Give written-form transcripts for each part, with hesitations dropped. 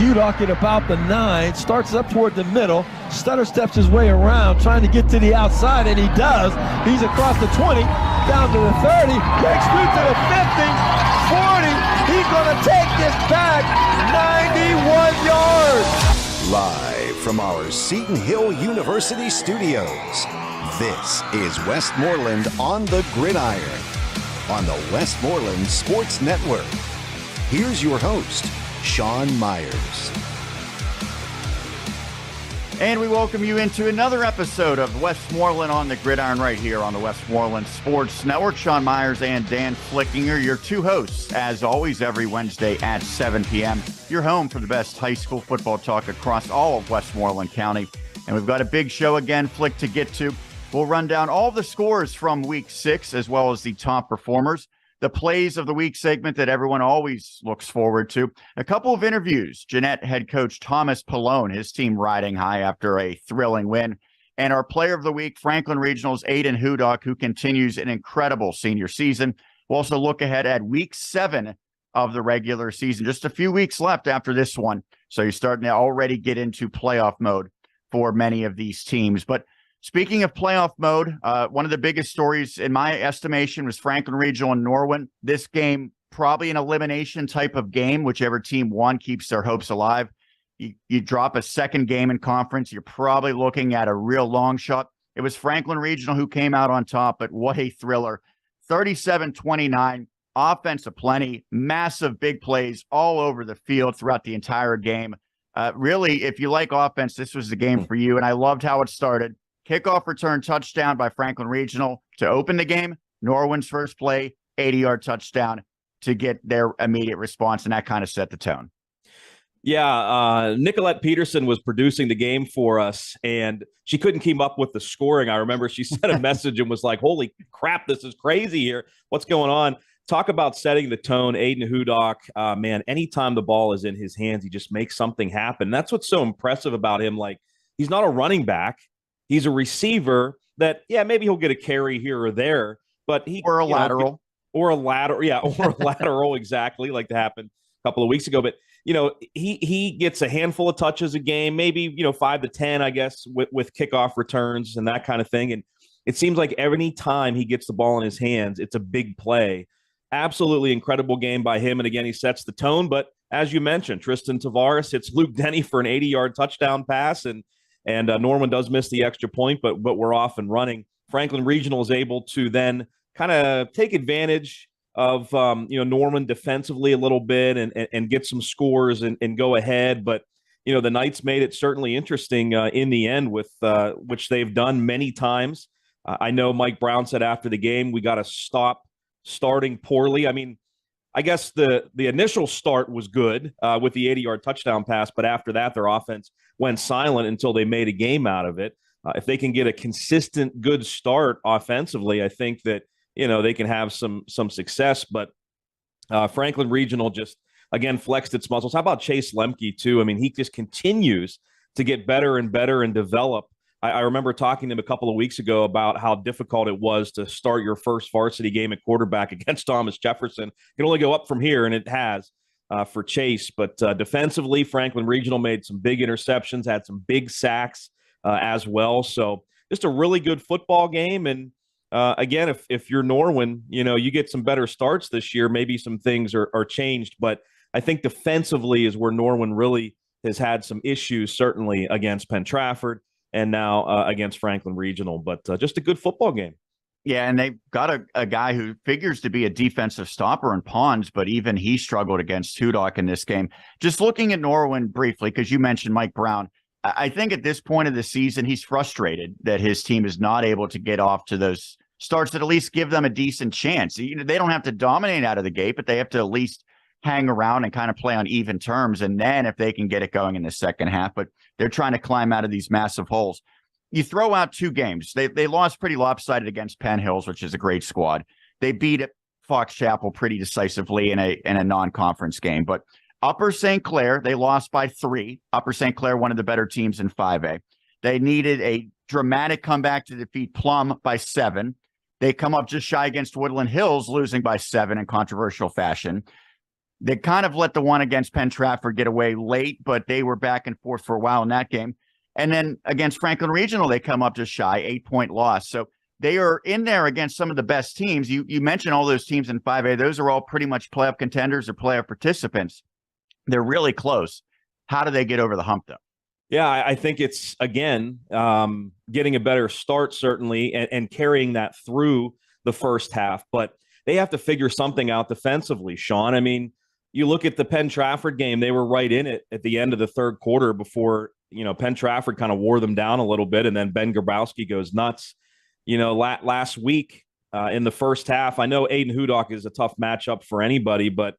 Hudock at about the 9, starts up toward the middle, stutter steps his way around, trying to get to the outside, and he does. He's across the 20, down to the 30, breaks through to the 50, 40. He's going to take this back 91 yards. Live from our Seton Hill University studios, this is Westmoreland on the Gridiron on the Westmoreland Sports Network. Here's your host, Sean Meyers. And we welcome you into another episode of Westmoreland on the Gridiron right here on the Westmoreland Sports Network. Sean Meyers and Dan Flickinger, your two hosts, as always, every Wednesday at 7 p.m. Your home for the best high school football talk across all of Westmoreland County. And we've got a big show again, Flick, to get to. We'll run down all the scores from Week 6, as well as the top performers, the plays of the week segment that everyone always looks forward to, a couple of interviews, Jeannette head coach Thomas Paulone, his team riding high after a thrilling win, and our player of the week, Franklin Regional's Ayden Hudock, who continues an incredible senior season. We'll also look ahead at Week 7 of the regular season, just a few weeks left after this one, so you're starting to already get into playoff mode for many of these teams. But speaking of playoff mode, one of the biggest stories in my estimation was Franklin Regional and Norwin. This game, probably an elimination type of game. Whichever team won keeps their hopes alive. You drop a second game in conference, you're probably looking at a real long shot. It was Franklin Regional who came out on top, but what a thriller. 37-29, offense aplenty, massive big plays all over the field throughout the entire game. Really, if you like offense, this was the game for you, and I loved how it started. Kickoff return touchdown by Franklin Regional to open the game. Norwin's first play, 80-yard touchdown to get their immediate response, and that kind of set the tone. Yeah, Nicolette Peterson was producing the game for us, and she couldn't keep up with the scoring. I remember she sent a message and was like, holy crap, this is crazy here. What's going on? Talk about setting the tone. Ayden Hudock, man, anytime the ball is in his hands, he just makes something happen. That's what's so impressive about him. Like, he's not a running back. He's a receiver that, yeah, maybe he'll get a carry here or there, but or a lateral, exactly, like that happened a couple of weeks ago. But he gets a handful of touches a game, maybe 5 to 10, I guess, with kickoff returns and that kind of thing. And it seems like every time he gets the ball in his hands, it's a big play. Absolutely incredible game by him. And again, he sets the tone. But as you mentioned, Tristan Tavares hits Luke Denny for an 80-yard touchdown pass, and Norman does miss the extra point, but we're off and running. Franklin Regional is able to then kind of take advantage of Norman defensively a little bit and get some scores and go ahead. But the Knights made it certainly interesting in the end, with which they've done many times. I know Mike Brown said after the game, we got to stop starting poorly. I mean, I guess the initial start was good with the 80-yard touchdown pass, but after that, their offense went silent until they made a game out of it. If they can get a consistent good start offensively, I think that they can have some success. But Franklin Regional just, again, flexed its muscles. How about Chase Lemke, too? I mean, he just continues to get better and better and develop. I remember talking to him a couple of weeks ago about how difficult it was to start your first varsity game at quarterback against Thomas Jefferson. It can only go up from here, and it has for Chase. But defensively, Franklin Regional made some big interceptions, had some big sacks as well. So just a really good football game. And again, if you're Norwin, you get some better starts this year. Maybe some things are changed. But I think defensively is where Norwin really has had some issues, certainly against Penn Trafford and now against Franklin Regional. But just a good football game. Yeah, and they've got a guy who figures to be a defensive stopper in Pons, but even he struggled against Hudock in this game. Just looking at Norwin briefly, because you mentioned Mike Brown, I think at this point of the season, he's frustrated that his team is not able to get off to those starts that at least give them a decent chance. They don't have to dominate out of the gate, but they have to at least hang around and kind of play on even terms. And then if they can get it going in the second half, but they're trying to climb out of these massive holes. You throw out two games. They lost pretty lopsided against Penn Hills, which is a great squad. They beat Fox Chapel pretty decisively in a non-conference game. But Upper St. Clair, they lost by 3. Upper St. Clair, one of the better teams in 5A. They needed a dramatic comeback to defeat Plum by 7. They come up just shy against Woodland Hills, losing by 7 in controversial fashion. They kind of let the one against Penn Trafford get away late, but they were back and forth for a while in that game. And then against Franklin Regional, they come up just shy, 8-point loss. So they are in there against some of the best teams. You mentioned all those teams in 5A. Those are all pretty much playoff contenders or playoff participants. They're really close. How do they get over the hump, though? Yeah, I think it's, again, getting a better start, certainly, and carrying that through the first half. But they have to figure something out defensively, Sean. I mean, you look at the Penn Trafford game, they were right in it at the end of the third quarter before, Penn Trafford kind of wore them down a little bit, and then Ben Grabowski goes nuts. Last week in the first half, I know Ayden Hudock is a tough matchup for anybody, but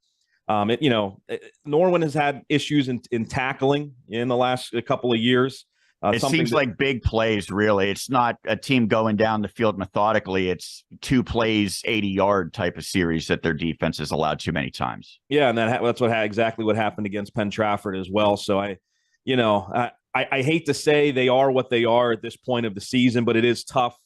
Norwin has had issues in tackling in the last couple of years. It seems like big plays, really. It's not a team going down the field methodically. It's 2 plays, 80-yard type of series that their defense has allowed too many times. Yeah, and that's exactly what happened against Penn Trafford as well. So I hate to say they are what they are at this point of the season, but it is tough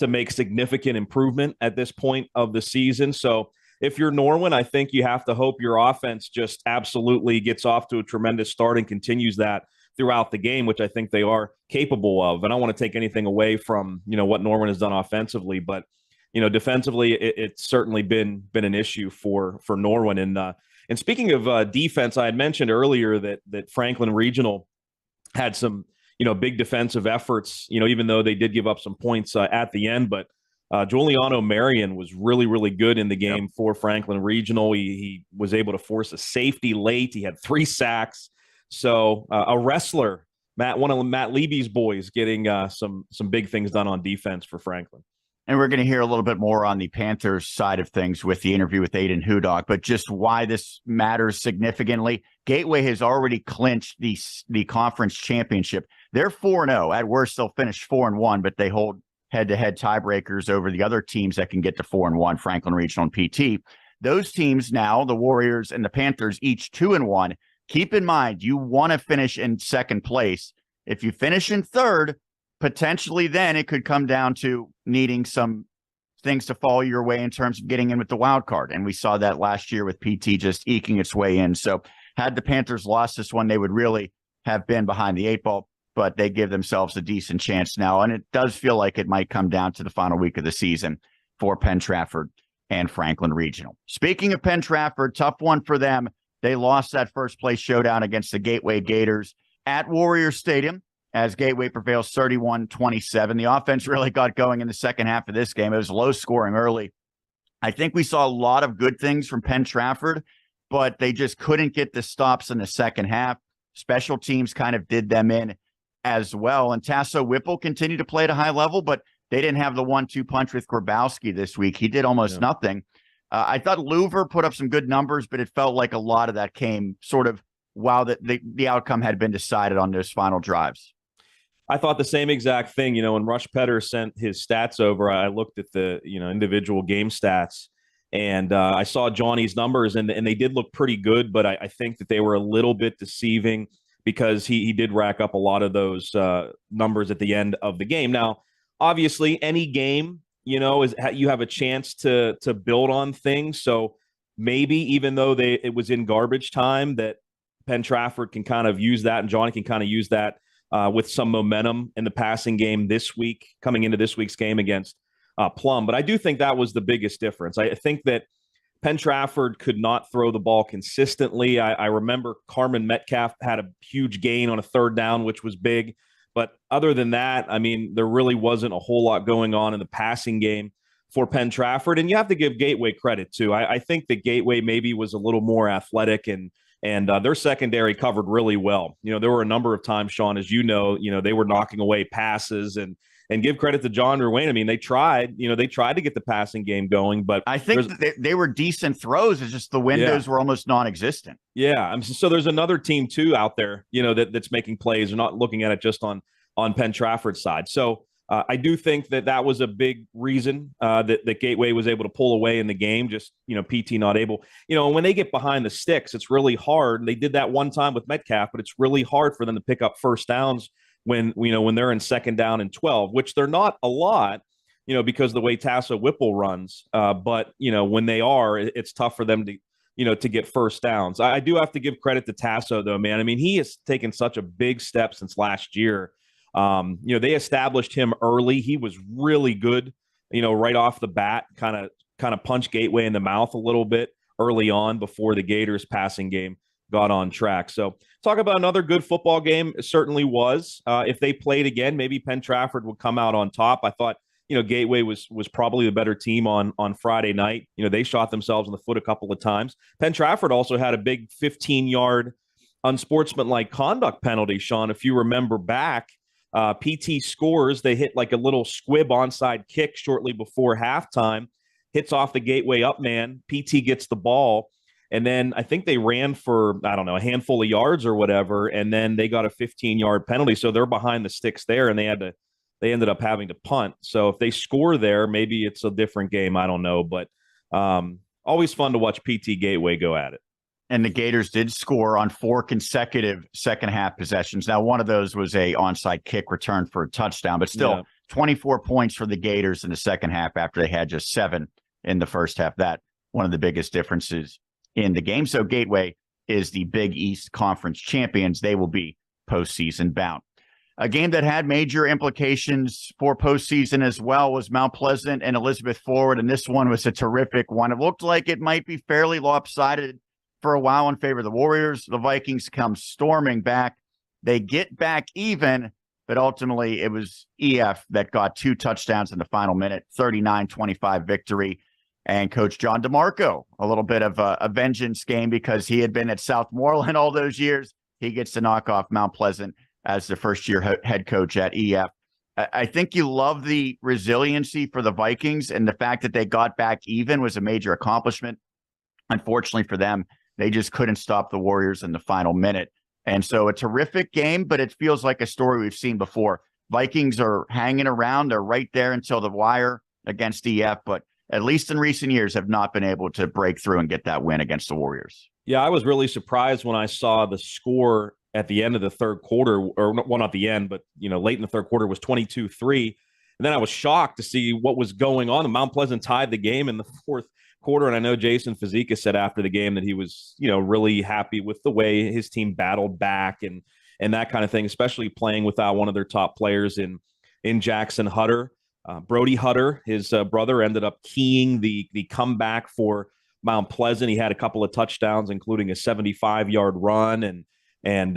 to make significant improvement at this point of the season. So if you're Norwin, I think you have to hope your offense just absolutely gets off to a tremendous start and continues that throughout the game, which I think they are capable of. And I don't want to take anything away from, what Norwin has done offensively, but, defensively, it's certainly been an issue for Norwin. And speaking of defense, I had mentioned earlier that Franklin Regional had some, big defensive efforts, even though they did give up some points at the end. But Giuliano Marion was really, really good in the game for Franklin Regional. He was able to force a safety late. He had 3 sacks. So a wrestler, one of Matt Levy's boys, getting some big things done on defense for Franklin. And we're going to hear a little bit more on the Panthers side of things with the interview with Ayden Hudock, but just why this matters significantly. Gateway has already clinched the conference championship. They're 4-0. At worst, they'll finish 4-1, but they hold head-to-head tiebreakers over the other teams that can get to 4-1, Franklin Regional and PT. Those teams now, the Warriors and the Panthers, each 2-1. Keep in mind, you want to finish in second place. If you finish in third, potentially then it could come down to needing some things to fall your way in terms of getting in with the wild card. And we saw that last year with PT just eking its way in. So had the Panthers lost this one, they would really have been behind the 8 ball, but they give themselves a decent chance now. And it does feel like it might come down to the final week of the season for Penn Trafford and Franklin Regional. Speaking of Penn Trafford, tough one for them. They lost that first place showdown against the Gateway Gators at Warrior Stadium as Gateway prevails 31-27. The offense really got going in the second half of this game. It was low scoring early. I think we saw a lot of good things from Penn Trafford, but they just couldn't get the stops in the second half. Special teams kind of did them in as well. And Tasso Whipple continued to play at a high level, but they didn't have the 1-2 punch with Grabowski this week. He did almost nothing. I thought Louver put up some good numbers, but it felt like a lot of that came sort of while the outcome had been decided on those final drives. I thought the same exact thing. When Rush Petter sent his stats over, I looked at the individual game stats, and I saw Johnny's numbers, and they did look pretty good, but I think that they were a little bit deceiving because he did rack up a lot of those numbers at the end of the game. Now, obviously, any game, you have a chance to build on things. So maybe even though it was in garbage time, that Penn Trafford can kind of use that, and Johnny can kind of use that with some momentum in the passing game this week, coming into this week's game against Plum. But I do think that was the biggest difference. I think that Penn Trafford could not throw the ball consistently. I remember Carmen Metcalf had a huge gain on a third down, which was big. But other than that, I mean, there really wasn't a whole lot going on in the passing game for Penn Trafford. And you have to give Gateway credit, too. I think that Gateway maybe was a little more athletic, and their secondary covered really well. There were a number of times, Sean, as they were knocking away passes, and give credit to John Ruane. I mean, they tried to get the passing game going, but I think they were decent throws. It's just the windows were almost non-existent. Yeah. So there's another team too out there, that's making plays. They're not looking at it just on Penn Trafford's side. So I do think that was a big reason that Gateway was able to pull away in the game. Just, PT not able, when they get behind the sticks, it's really hard. They did that one time with Metcalf, but it's really hard for them to pick up first downs when they're in second down and 12, which they're not a lot, because of the way Tasso Whipple runs. But, when they are, it's tough for them to get first downs. I do have to give credit to Tasso, though, man. I mean, he has taken such a big step since last year. They established him early. He was really good, right off the bat, kind of punch Gateway in the mouth a little bit early on before the Gators passing game got on track. So talk about another good football game. It certainly was. If they played again, maybe Penn Trafford would come out on top. I thought, Gateway was probably the better team on Friday night. They shot themselves in the foot a couple of times. Penn Trafford also had a big 15-yard unsportsmanlike conduct penalty, Sean. If you remember back, PT scores. They hit like a little squib onside kick shortly before halftime, hits off the Gateway up man. PT gets the ball. And then I think they ran for, I don't know, a handful of yards or whatever, and then they got a 15-yard penalty. So they're behind the sticks there, and they ended up having to punt. So if they score there, maybe it's a different game. I don't know. But always fun to watch PT Gateway go at it. And the Gators did score on 4 consecutive second-half possessions. Now, one of those was a onside kick return for a touchdown, but still 24 points for the Gators in the second half after they had just 7 in the first half. That one of the biggest differences in the game. So Gateway is the Big East Conference champions. They will be postseason bound. A game that had major implications for postseason as well was Mount Pleasant and Elizabeth Forward, and this one was a terrific one. It looked like it might be fairly lopsided for a while in favor of the Warriors. The Vikings come storming back. They get back even, but ultimately it was EF that got 2 touchdowns in the final minute, 39-25 victory. And Coach John DeMarco, a little bit of a vengeance game because he had been at Southmoreland all those years. He gets to knock off Mount Pleasant as the first-year head coach at EF. I think you love the resiliency for the Vikings, and the fact that they got back even was a major accomplishment. Unfortunately for them, they just couldn't stop the Warriors in the final minute. And so a terrific game, but it feels like a story we've seen before. Vikings are hanging around. They're right there until the wire against EF, but at least in recent years, have not been able to break through and get that win against the Warriors. Yeah, I was really surprised when I saw the score at the end of the third quarter, or well, not the end, but late in the third quarter was 22-3. And then I was shocked to see what was going on. Mount Pleasant tied the game in the fourth quarter. And I know Jason Fazika said after the game that he was, really happy with the way his team battled back and that kind of thing, especially playing without one of their top players in Jackson Hutter. Brody Hutter, his brother, ended up keying the comeback for Mount Pleasant. He had a couple of touchdowns, including a 75-yard run, and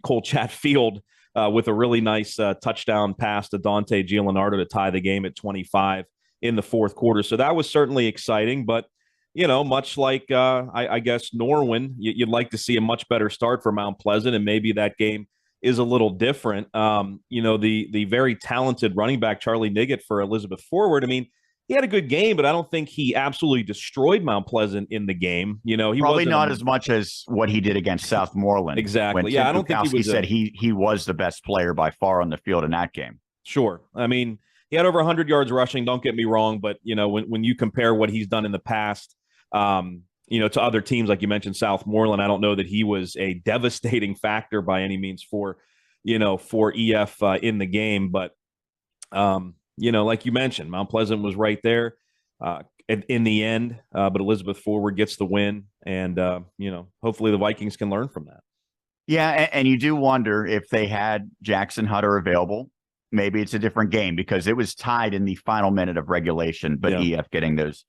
Cole Chatfield with a really nice touchdown pass to Dante Gianleonardo to tie the game at 25 in the fourth quarter. So that was certainly exciting, but much like I guess Norwin, you'd like to see a much better start for Mount Pleasant, and maybe that game is a little different. The very talented running back, Charlie Niggett for Elizabeth Forward, I mean, he had a good game, but I don't think he absolutely destroyed Mount Pleasant in the game. He probably not as much as what he did against Southmoreland. Exactly. I don't think he said he was the best player by far on the field in that game. Sure. I mean, he had over 100 yards rushing. Don't get me wrong, but when you compare what he's done in the past, to other teams, like you mentioned, Southmoreland, I don't know that he was a devastating factor by any means for EF in the game. But, like you mentioned, Mount Pleasant was right there in the end, but Elizabeth Forward gets the win. And, hopefully the Vikings can learn from that. Yeah, and you do wonder if they had Jackson Hutter available, maybe it's a different game because it was tied in the final minute of regulation, but EF getting those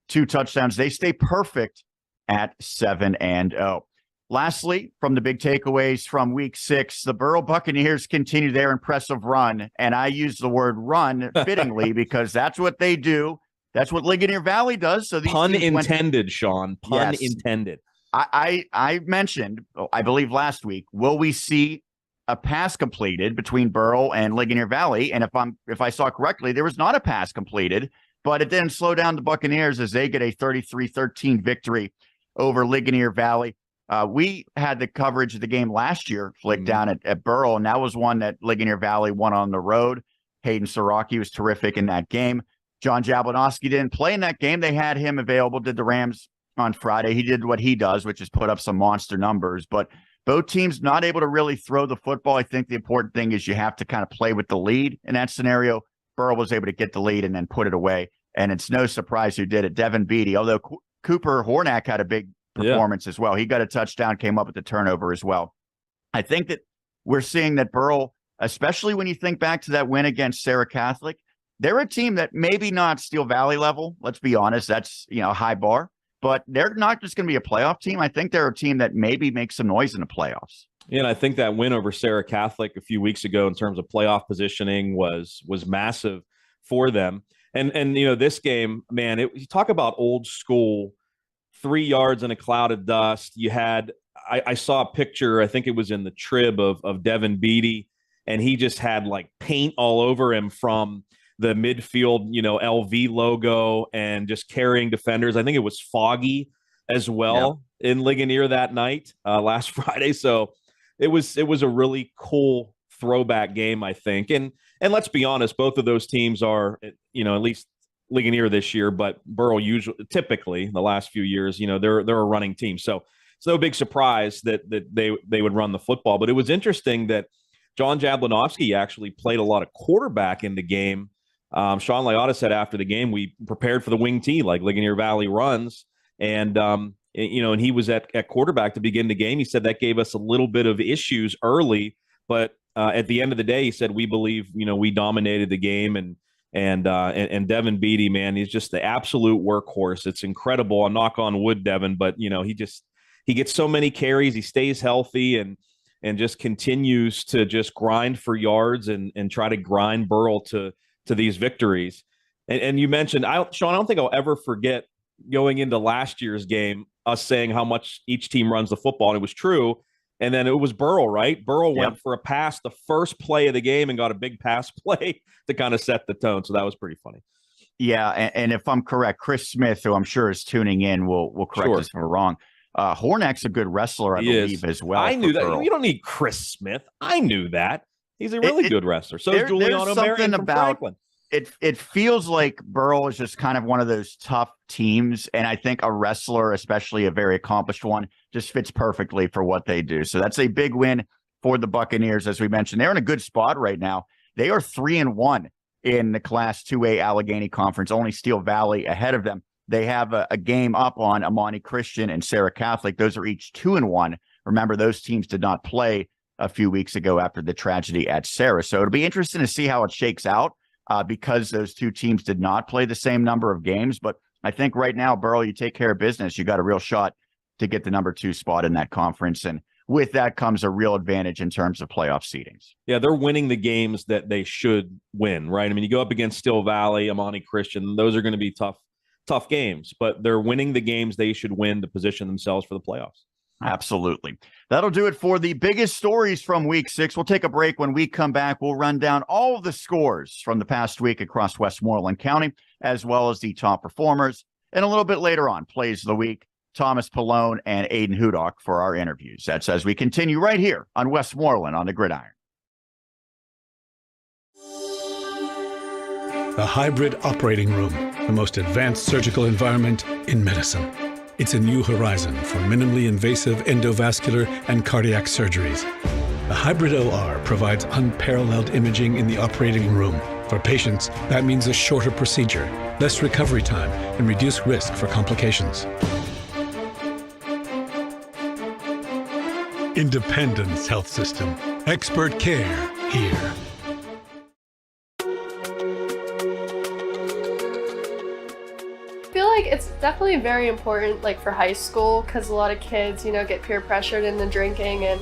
2 touchdowns. They stay perfect at 7-0. Lastly, from the big takeaways from week 6, the Burrow Buccaneers continue their impressive run. And I use the word run fittingly because that's what they do. That's what Ligonier Valley does. So these pun intended, Sean. Pun intended. I mentioned, I believe last week, will we see a pass completed between Burrow and Ligonier Valley? And if I saw correctly, there was not a pass completed, but it didn't slow down the Buccaneers as they get a 33-13 victory over Ligonier Valley. We had the coverage of the game last year, Flick, down at Burrow, and that was one that Ligonier Valley won on the road. Hayden Siraki was terrific in that game. John Jablonowski didn't play in that game. They had him available, did the Rams on Friday. He did what he does, which is put up some monster numbers. But both teams not able to really throw the football. I think the important thing is you have to kind of play with the lead in that scenario. Burrow was able to get the lead and then put it away. And it's no surprise who did it. Devin Beatty, although Cooper Hornack had a big performance as well. He got a touchdown, came up with the turnover as well. I think that we're seeing that Burrell, especially when you think back to that win against Sarah Catholic, they're a team that maybe not Steel Valley level. Let's be honest. That's, a high bar, but they're not just going to be a playoff team. I think they're a team that maybe makes some noise in the playoffs. Yeah, and I think that win over Sarah Catholic a few weeks ago in terms of playoff positioning was massive for them. And this game, man, you talk about old school, 3 yards in a cloud of dust. You had, I saw a picture, I think it was in the Trib of Devin Beatty, and he just had like paint all over him from the midfield, LV logo and just carrying defenders. I think it was foggy as well in Ligonier that night, last Friday. So it was a really cool throwback game, I think. And let's be honest, both of those teams are, at least Ligonier this year, but Burrell typically the last few years, they're a running team. So it's no big surprise that they would run the football. But it was interesting that John Jablonowski actually played a lot of quarterback in the game. Sean Liotta said after the game, we prepared for the wing tee like Ligonier Valley runs. And, and he was at quarterback to begin the game. He said that gave us a little bit of issues early, but at the end of the day, he said, we believe, we dominated the game. And Devin Beatty, man, he's just the absolute workhorse. It's incredible. I'll knock on wood, Devin, but, he gets so many carries. He stays healthy and just continues to just grind for yards and try to grind Burrell to these victories. And you mentioned, Sean, I don't think I'll ever forget going into last year's game, us saying how much each team runs the football, and it was true. And then it was Burrell, right? Burrell went for a pass the first play of the game and got a big pass play to kind of set the tone. So that was pretty funny. Yeah, and if I'm correct, Chris Smith, who I'm sure is tuning in, will correct us if we're wrong. Hornack's a good wrestler, I believe, as well. I knew that. Burrell. You don't need Chris Smith. I knew that. He's a really good wrestler. So is Giuliano Marion from Franklin. It feels like Burrell is just kind of one of those tough teams, and I think a wrestler, especially a very accomplished one, just fits perfectly for what they do. So that's a big win for the Buccaneers, as we mentioned. They're in a good spot right now. They are 3-1 in the Class 2A Allegheny Conference, only Steel Valley ahead of them. They have a game up on Amani Christian and Sarah Catholic. Those are each 2-1. Remember, those teams did not play a few weeks ago after the tragedy at Sarah. So it'll be interesting to see how it shakes out. Because those two teams did not play the same number of games. But I think right now, Burrell, you take care of business. You got a real shot to get the number 2 spot in that conference. And with that comes a real advantage in terms of playoff seedings. Yeah, they're winning the games that they should win, right? I mean, you go up against Steel Valley, Amani Christian, those are going to be tough games, but they're winning the games they should win to position themselves for the playoffs. Absolutely. That'll do it for the biggest stories from week 6. We'll take a break. When we come back, we'll run down all of the scores from the past week across Westmoreland County, as well as the top performers. And a little bit later on, plays of the week, Thomas Paulone and Ayden Hudock for our interviews. That's as we continue right here on Westmoreland on the Gridiron. The hybrid operating room, the most advanced surgical environment in medicine. It's a new horizon for minimally invasive endovascular and cardiac surgeries. The hybrid OR provides unparalleled imaging in the operating room. For patients, that means a shorter procedure, less recovery time, and reduced risk for complications. Independence Health System. Expert care here. It's definitely very important, like for high school, because a lot of kids, get peer pressured into drinking and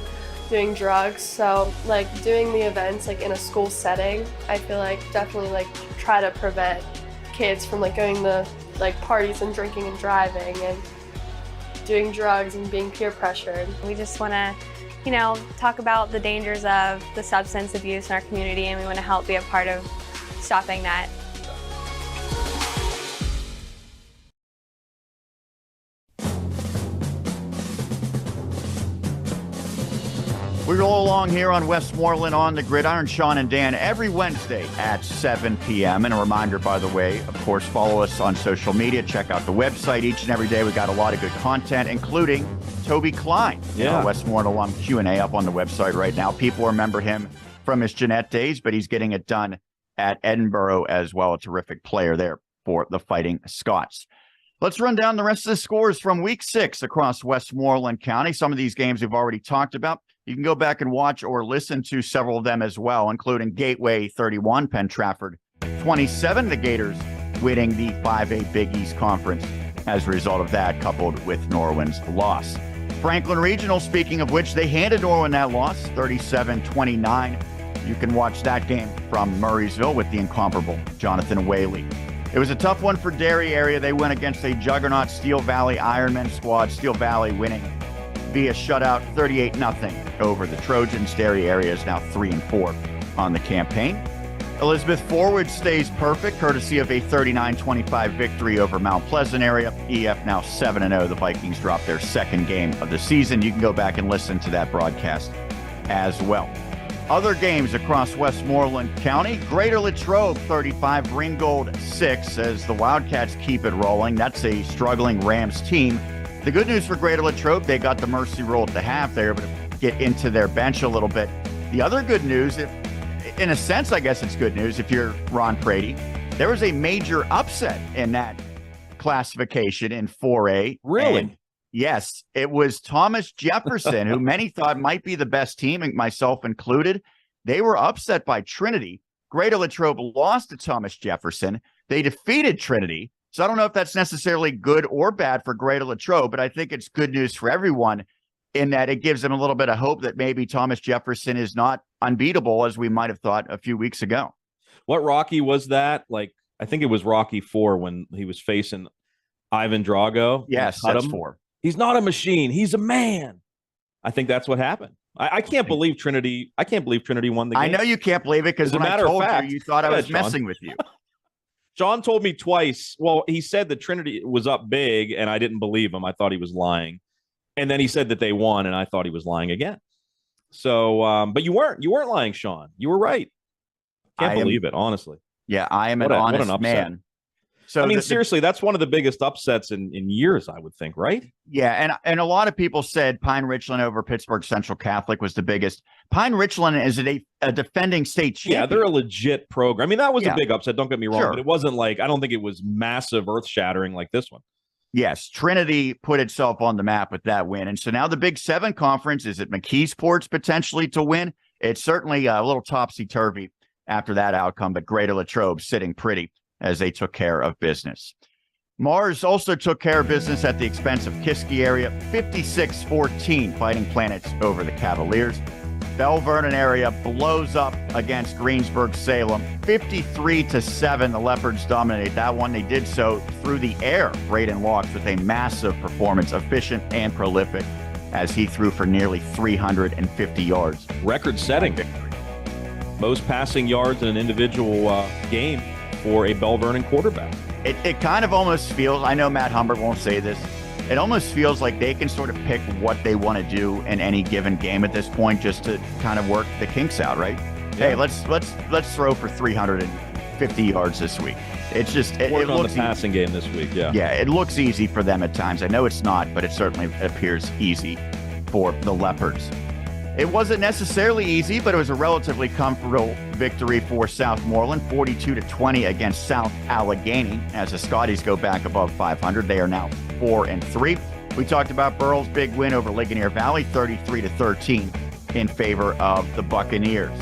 doing drugs. So like doing the events like in a school setting, I feel like definitely like try to prevent kids from like going to like parties and drinking and driving and doing drugs and being peer pressured. We just want to, talk about the dangers of the substance abuse in our community, and we want to help be a part of stopping that. We roll along here on Westmoreland on the Gridiron. Sean and Dan every Wednesday at 7 p.m. And a reminder, by the way, of course, follow us on social media. Check out the website each and every day. We got a lot of good content, including Toby Klein. Westmoreland alum Q&A up on the website right now. People remember him from his Jeannette days, but he's getting it done at Edinburgh as well. A terrific player there for the Fighting Scots. Let's run down the rest of the scores from week 6 across Westmoreland County. Some of these games we've already talked about. You can go back and watch or listen to several of them as well, including Gateway 31, Penn Trafford 27, the Gators winning the 5A Big East Conference as a result of that, coupled with Norwin's loss. Franklin Regional, speaking of which, they handed Norwin that loss, 37-29. You can watch that game from Murraysville with the incomparable Jonathan Whaley. It was a tough one for Derry area. They went against a juggernaut Steel Valley Ironman squad. Steel Valley winning via shutout 38-0 over the Trojans. Derry area is now 3-4 on the campaign. Elizabeth Forward stays perfect, courtesy of a 39-25 victory over Mount Pleasant area. EF now 7-0. The Vikings dropped their second game of the season. You can go back and listen to that broadcast as well. Other games across Westmoreland County, Greater Latrobe 35, Ringgold 6 as the Wildcats keep it rolling. That's a struggling Rams team. The good news for Greater Latrobe, they got the mercy rule at the half. They were able to get into their bench a little bit. The other good news, in a sense, I guess it's good news if you're Ron Prady, there was a major upset in that classification in 4A. Really? And yes, it was Thomas Jefferson, who many thought might be the best team, myself included. They were upset by Trinity. Greater Latrobe lost to Thomas Jefferson. They defeated Trinity. So I don't know if that's necessarily good or bad for Greater Latrobe, but I think it's good news for everyone in that it gives them a little bit of hope that maybe Thomas Jefferson is not unbeatable as we might have thought a few weeks ago. What Rocky was that? Like, I think it was Rocky 4 when he was facing Ivan Drago. Yes, that's 4. He's not a machine. He's a man. I think that's what happened. I can't believe Trinity. I can't believe Trinity won the game. I know you can't believe it because when I told you thought I was messing with you. John told me twice. Well, he said that Trinity was up big, and I didn't believe him. I thought he was lying. And then he said that they won, and I thought he was lying again. So, but you weren't. You weren't lying, Sean. You were right. Can't believe it, honestly. Yeah, I am an honest man. So I mean, seriously, that's one of the biggest upsets in years, I would think, right? Yeah, and a lot of people said Pine Richland over Pittsburgh Central Catholic was the biggest. Pine Richland is a defending state champion. Yeah, they're a legit program. I mean, that was a big upset, don't get me wrong, Sure. But it wasn't like, I don't think it was massive, earth-shattering like this one. Yes, Trinity put itself on the map with that win. And so now the Big 7 conference, is it McKeesport's potentially to win? It's certainly a little topsy-turvy after that outcome, but Greater Latrobe sitting pretty as they took care of business. Mars also took care of business at the expense of Kiski area, 56-14 Fighting Planets over the Cavaliers. Bell Vernon area blows up against Greensburg-Salem, 53-7. The Leopards dominate that one. They did so through the air. Braden Locks with a massive performance, efficient and prolific, as he threw for nearly 350 yards. Record-setting victory. Most passing yards in an individual game for a Bell Vernon quarterback. It kind of almost feels, I know Matt Humbert won't say this, it almost feels like they can sort of pick what they want to do in any given game at this point, just to kind of work the kinks out, right? Yeah. Hey, let's throw for 350 yards this week. It's just it on looks the passing game this week. Yeah, it looks easy for them at times. I know it's not, but it certainly appears easy for the Leopards. It wasn't necessarily easy, but it was a relatively comfortable victory for Southmoreland, 42-20 against South Allegheny, as the Scotties go back above 500. They are now 4-3. We talked about Burrell's big win over Ligonier Valley, 33-13 in favor of the Buccaneers.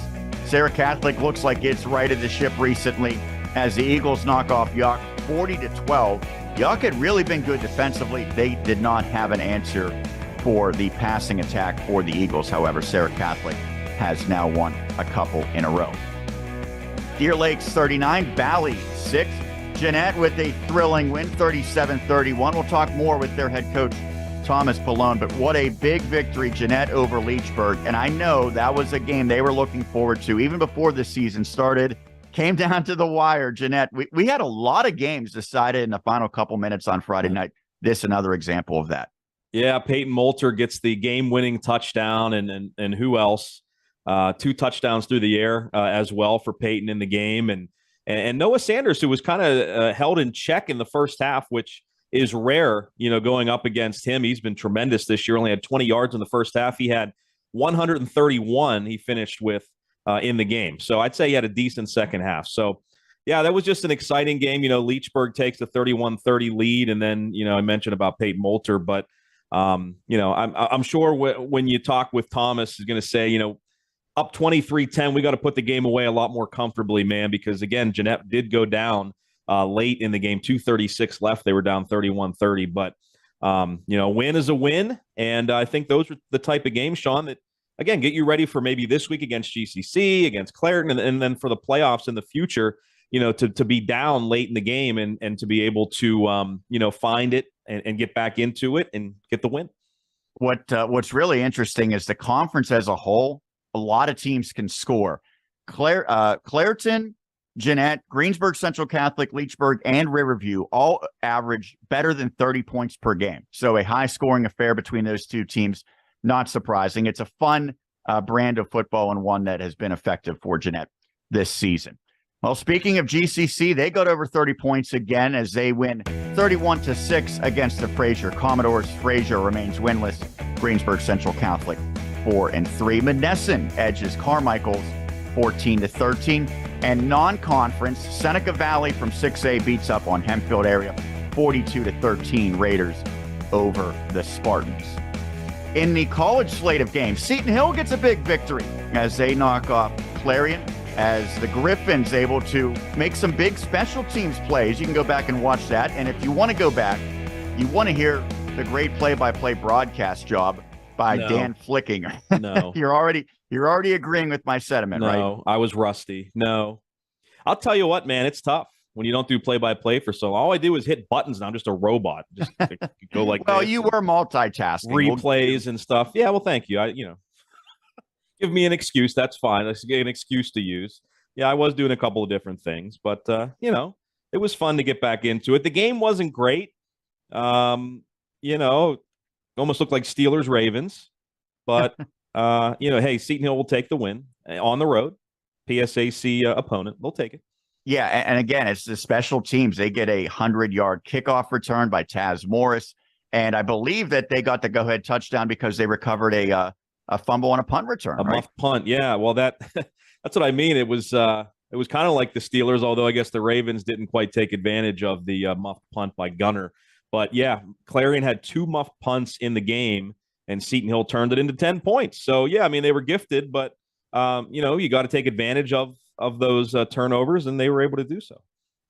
Sarah Catholic looks like it's righted the ship recently as the Eagles knock off Yuck 40-12. Yuck had really been good defensively. They did not have an answer for the passing attack for the Eagles. However, Sarah Catholic has now won a couple in a row. Deer Lakes 39, Valley 6. Jeannette with a thrilling win, 37-31. We'll talk more with their head coach, Thomas Paulone, but what a big victory, Jeannette over Leechburg. And I know that was a game they were looking forward to even before the season started. Came down to the wire, Jeannette. We had a lot of games decided in the final couple minutes on Friday night. This another example of that. Yeah, Peyton Moulter gets the game-winning touchdown, and who else? 2 touchdowns through the air as well for Peyton in the game, and Noah Sanders, who was kind of held in check in the first half, which is rare, going up against him. He's been tremendous this year. Only had 20 yards in the first half. He had 131. He finished with in the game, so I'd say he had a decent second half. So Yeah, that was just an exciting game. Leechburg takes the 31-30 lead, and then, I mentioned about Peyton Moulter, but, I'm sure when you talk with Thomas, he's going to say, up 23-10, we got to put the game away a lot more comfortably, man, because, again, Jeannette did go down late in the game, 2:36 left. They were down 31-30, but, win is a win, and I think those are the type of games, Sean, that, again, get you ready for maybe this week against GCC, against Clairton, and then for the playoffs in the future, to be down late in the game and to be able to, find it and get back into it and get the win. What's really interesting is the conference as a whole, a lot of teams can score. Clairton, Jeannette, Greensburg Central Catholic, Leechburg, and Riverview all average better than 30 points per game. So a high-scoring affair between those two teams, not surprising. It's a fun brand of football and one that has been effective for Jeannette this season. Well, speaking of GCC, they got over 30 points again as they win 31-6 against the Fraser Commodores. Fraser remains winless. Greensburg Central Catholic 4-3. Monessen edges Carmichael's 14-13. And non-conference, Seneca Valley from 6A beats up on Hempfield area 42-13. Raiders over the Spartans. In the college slate of games, Seton Hill gets a big victory as they knock off Clarion, as the Griffins able to make some big special teams plays. You can go back and watch that. And if you want to go back, you want to hear the great play-by-play broadcast job by Dan Flickinger. No. You're already agreeing with my sentiment, right? No, I was rusty. No. I'll tell you what, man, it's tough when you don't do play-by-play for so long. All I do is hit buttons, and I'm just a robot. Just go like well, this. you were multitasking. Replays and stuff. Yeah, well, thank you. Give me an excuse. That's fine. Let's get an excuse to use. Yeah, I was doing a couple of different things, but, it was fun to get back into it. The game wasn't great. Almost looked like Steelers-Ravens, but, hey, Seton Hill will take the win on the road. PSAC opponent. They'll take it. Yeah, and again, it's the special teams. They get a 100-yard kickoff return by Taz Morris, and I believe that they got the go-ahead touchdown because they recovered a fumble on a punt return. Muff punt, yeah. Well, that's what I mean. It was kind of like the Steelers, although I guess the Ravens didn't quite take advantage of the muff punt by Gunner. But yeah, Clarion had 2 muff punts in the game, and Seton Hill turned it into 10 points. So yeah, I mean they were gifted, but you got to take advantage of those turnovers, and they were able to do so.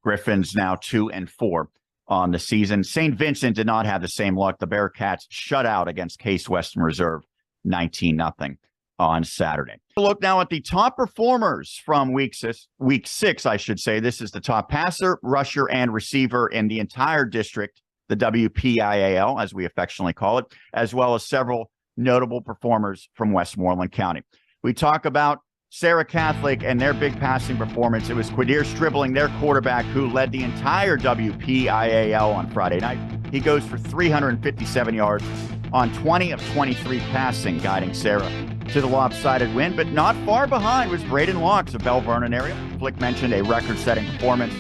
Griffins now 2-4 on the season. St. Vincent did not have the same luck. The Bearcats shut out against Case Western Reserve 19-0 on Saturday. Look now at the top performers from week six, I should say. This is the top passer, rusher, and receiver in the entire district, the WPIAL, as we affectionately call it, as well as several notable performers from Westmoreland County. We talk about Sarah Catholic and their big passing performance. It was Quadir Stribling, their quarterback, who led the entire WPIAL on Friday night. He goes for 357 yards on 20 of 23 passing, guiding Sarah to the lopsided win. But not far behind was Braden Locks of Bell Vernon area. Flick mentioned a record-setting performance,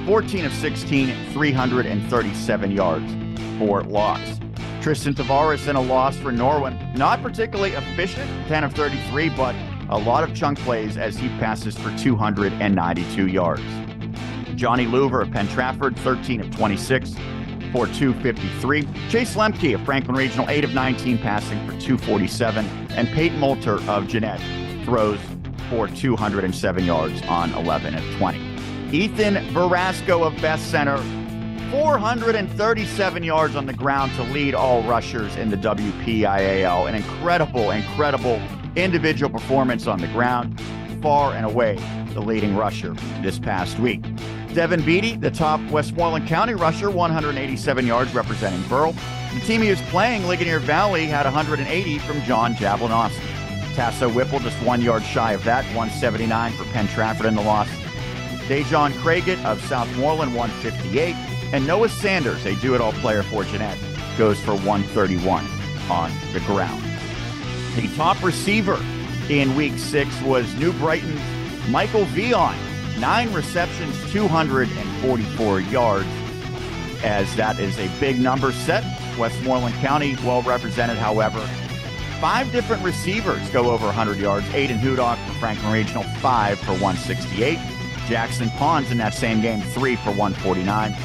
14 of 16, 337 yards for Locks. Tristan Tavares in a loss for Norwin. Not particularly efficient, 10 of 33, but a lot of chunk plays as he passes for 292 yards. Johnny Louver of Penn Trafford, 13 of 26 for 253. Chase Lemke of Franklin Regional, 8 of 19 passing for 247. And Peyton Moulter of Jeannette throws for 207 yards on 11 of 20. Ethan Verasco of Best Center, 437 yards on the ground to lead all rushers in the WPIAL. An incredible individual performance on the ground, far and away the leading rusher this past week. Devin Beatty, the top Westmoreland County rusher, 187 yards representing Burrell. The team he was playing, Ligonier Valley, had 180 from John Jablonowski. Tasso Whipple just 1 yard shy of that, 179 for Penn Trafford in the loss. Dejon Craiget of Southmoreland, 158. And Noah Sanders, a do-it-all player for Jeannette, goes for 131 on the ground. The top receiver in week 6 was New Brighton's Michael Vion. 9 receptions, 244 yards, as that is a big number set. Westmoreland County well represented, however. 5 different receivers go over 100 yards. Ayden Hudock for Franklin Regional, 5 for 168. Jackson Pons in that same game, 3 for 149.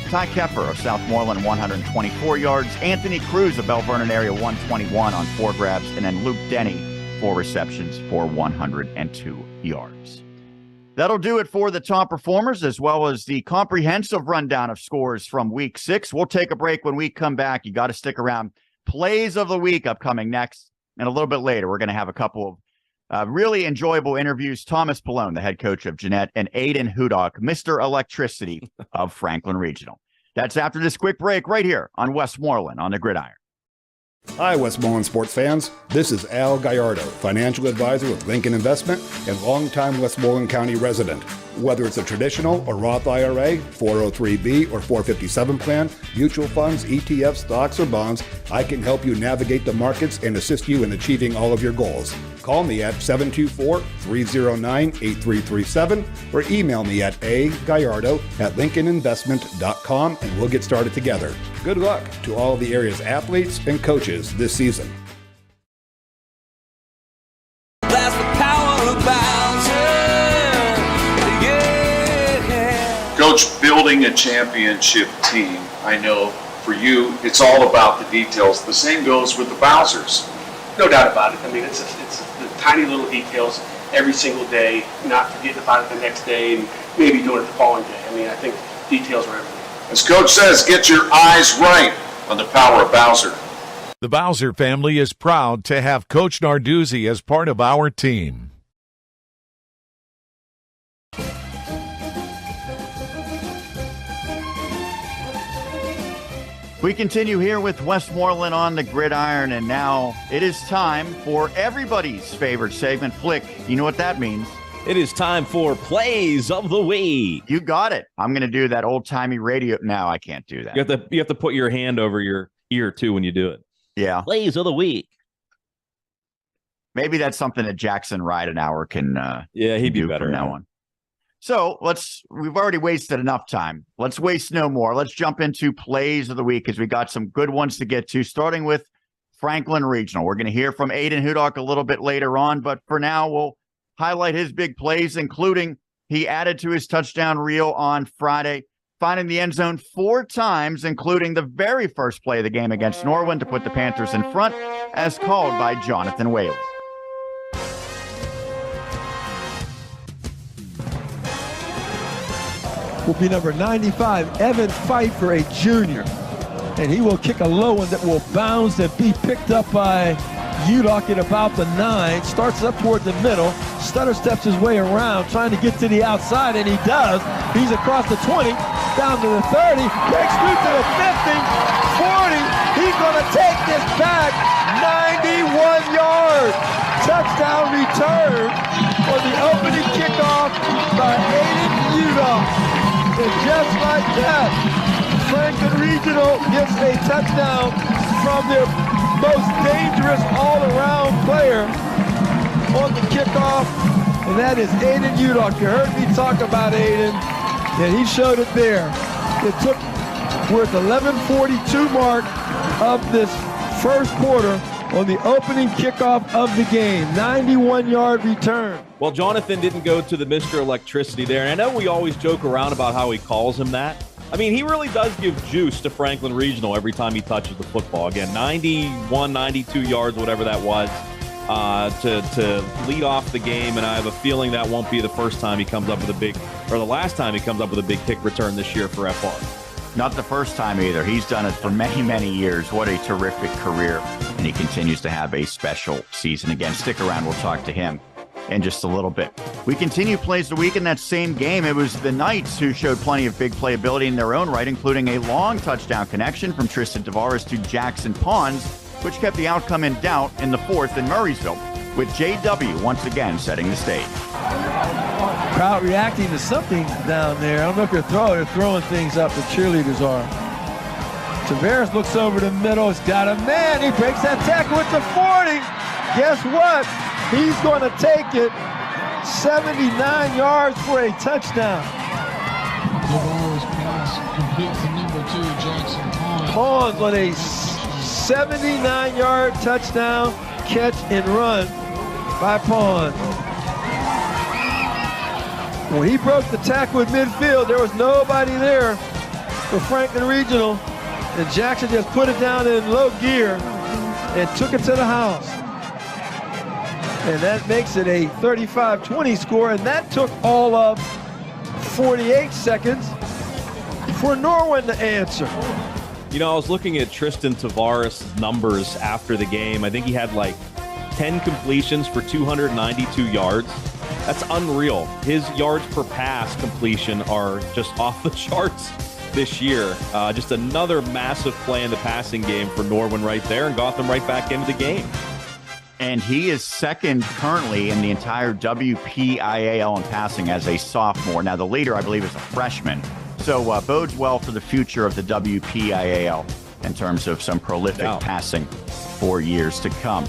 Ty Kepper of Southmoreland, 124 yards. Anthony Cruz of Bell Vernon area, 121 on 4 grabs. And then Luke Denny, 4 receptions for 102 yards. That'll do it for the top performers, as well as the comprehensive rundown of scores from Week 6. We'll take a break. When we come back, you got to stick around. Plays of the week upcoming next. And a little bit later, we're going to have a couple of really enjoyable interviews. Thomas Paulone, the head coach of Jeannette, and Ayden Hudock, Mr. Electricity of Franklin Regional. That's after this quick break right here on Westmoreland on the Gridiron. Hi, Westmoreland sports fans. This is Al Gallardo, financial advisor with Lincoln Investment and longtime Westmoreland County resident. Whether it's a traditional or Roth IRA, 403B or 457 plan, mutual funds, ETFs, stocks, or bonds, I can help you navigate the markets and assist you in achieving all of your goals. Call me at 724-309-8337 or email me at agallardo@lincolninvestment.com and we'll get started together. Good luck to all of the area's athletes and coaches this season. That's the power of Bowser. Yeah. Coach, building a championship team, I know for you, it's all about the details. The same goes with the Bowsers. No doubt about it. I mean, it's the tiny little details every single day, not forgetting about it the next day and maybe doing it the following day. I mean, I think details are everything. As Coach says, get your eyes right on the power of Bowser. The Bowser family is proud to have Coach Narduzzi as part of our team. We continue here with Westmoreland on the Gridiron, and now it is time for everybody's favorite segment, Flick. You know what that means. It is time for Plays of the Week. You got it. I'm going to do that old-timey radio. No, I can't do that. You have to put your hand over your ear, too, when you do it. Yeah. Plays of the Week. Maybe that's something that Jackson Ridenauer can he'd be do better from now on. So we've already wasted enough time. Let's waste no more. Let's jump into Plays of the Week because we got some good ones to get to, starting with Franklin Regional. We're going to hear from Ayden Hudock a little bit later on, but for now, we'll highlight his big plays, including he added to his touchdown reel on Friday, finding the end zone 4 times, including the very first play of the game against Norwin to put the Panthers in front, as called by Jonathan Whaley. Will be number 95, Evan Pfeiffer, a junior. And he will kick a low one that will bounce and be picked up by Hudock at about the 9. Starts up toward the middle. Stutter steps his way around, trying to get to the outside, and he does. He's across the 20, down to the 30, breaks through to the 50, 40. He's going to take this back 91 yards. Touchdown return for the opening kickoff by Ayden Hudock. And just like that, Franklin Regional gets a touchdown from their most dangerous all-around player on the kickoff, and that is Ayden Hudock. You heard me talk about Ayden, and he showed it there. We're at the 11:42 mark of this first quarter on the opening kickoff of the game. 91-yard return. Well, Jonathan didn't go to the Mr. Electricity there, and I know we always joke around about how he calls him that. I mean, he really does give juice to Franklin Regional every time he touches the football. Again, 91, 92 yards, whatever that was, to lead off the game, and I have a feeling that won't be the first time he comes up with the last time he comes up with a big kick return this year for FR. Not the first time either. He's done it for many, many years. What a terrific career. And he continues to have a special season. Again, stick around. We'll talk to him in just a little bit. We continue Plays of the Week in that same game. It was the Knights who showed plenty of big playability in their own right, including a long touchdown connection from Tristan Tavares to Jackson Pons, which kept the outcome in doubt in the 4th in Murraysville, with JW once again setting the stage. Crowd reacting to something down there. I don't know if they're throwing things up. The cheerleaders are. Tavares looks over the middle. He's got a man. He breaks that tackle at the 40. Guess what? He's going to take it 79 yards for a touchdown. Tavares pass complete to number 2, Jackson Pons. Pons on a 79-yard touchdown catch and run by Pons. When he broke the tackle in midfield, there was nobody there for Franklin Regional, and Jackson just put it down in low gear and took it to the house. And that makes it a 35-20 score, and that took all of 48 seconds for Norwin to answer. You know, I was looking at Tristan Tavares' numbers after the game. I think he had like 10 completions for 292 yards. That's unreal. His yards per pass completion are just off the charts this year. Just another massive play in the passing game for Norwin right there, and got them right back into the game. And he is second currently in the entire WPIAL in passing as a sophomore. Now, the leader, I believe, is a freshman. So bodes well for the future of the WPIAL in terms of some prolific passing for years to come.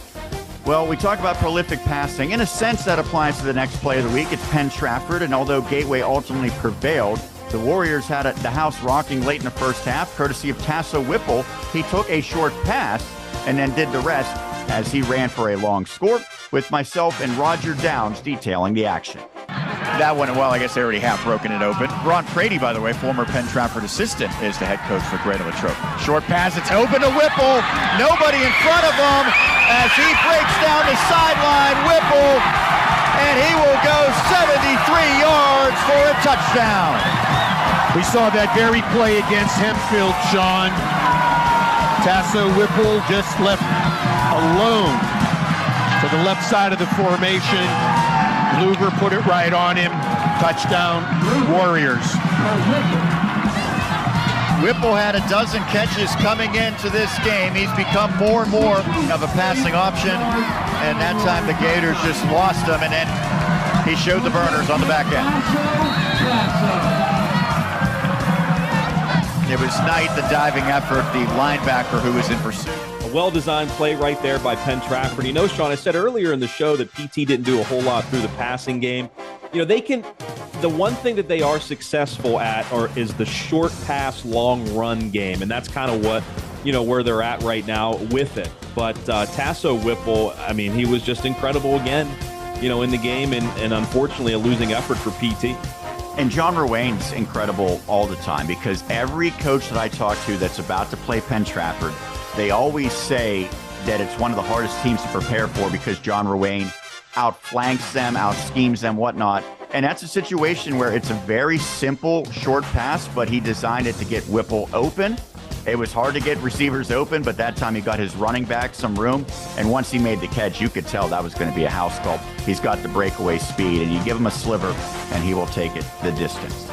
Well, we talk about prolific passing. In a sense, that applies to the next play of the week. It's Penn Trafford, and although Gateway ultimately prevailed, the Warriors had the house rocking late in the first half, courtesy of Tasso Whipple. He took a short pass and then did the rest as he ran for a long score, with myself and Roger Downs detailing the action. That went well. I guess they already have broken it open. Ron Frady, by the way, former Penn Trafford assistant, is the head coach for Great Latrobe. Short pass, it's open to Whipple. Nobody in front of him as he breaks down the sideline. Whipple, and he will go 73 yards for a touchdown. We saw that very play against Hempfield, Sean. Tasso Whipple just left alone to the left side of the formation. Luger put it right on him. Touchdown, Warriors. Whipple had a dozen catches coming into this game. He's become more and more of a passing option, and that time the Gators just lost him, and then he showed the burners on the back end. It was Knight, the diving effort, the linebacker who was in pursuit. A well-designed play right there by Penn Trafford. You know, Sean, I said earlier in the show that PT didn't do a whole lot through the passing game. You know, the one thing that they are successful at is the short pass, long run game. And that's kind of what, where they're at right now with it. But Tasso Whipple, I mean, he was just incredible again, in the game, and unfortunately a losing effort for PT. And John Ruane's incredible all the time, because every coach that I talk to that's about to play Penn Trafford, they always say that it's one of the hardest teams to prepare for because John Ruane outflanks them, out-schemes them, whatnot. And that's a situation where it's a very simple short pass, but he designed it to get Whipple open. It was hard to get receivers open, but that time he got his running back some room. And once he made the catch, you could tell that was going to be a house call. He's got the breakaway speed, and you give him a sliver, and he will take it the distance.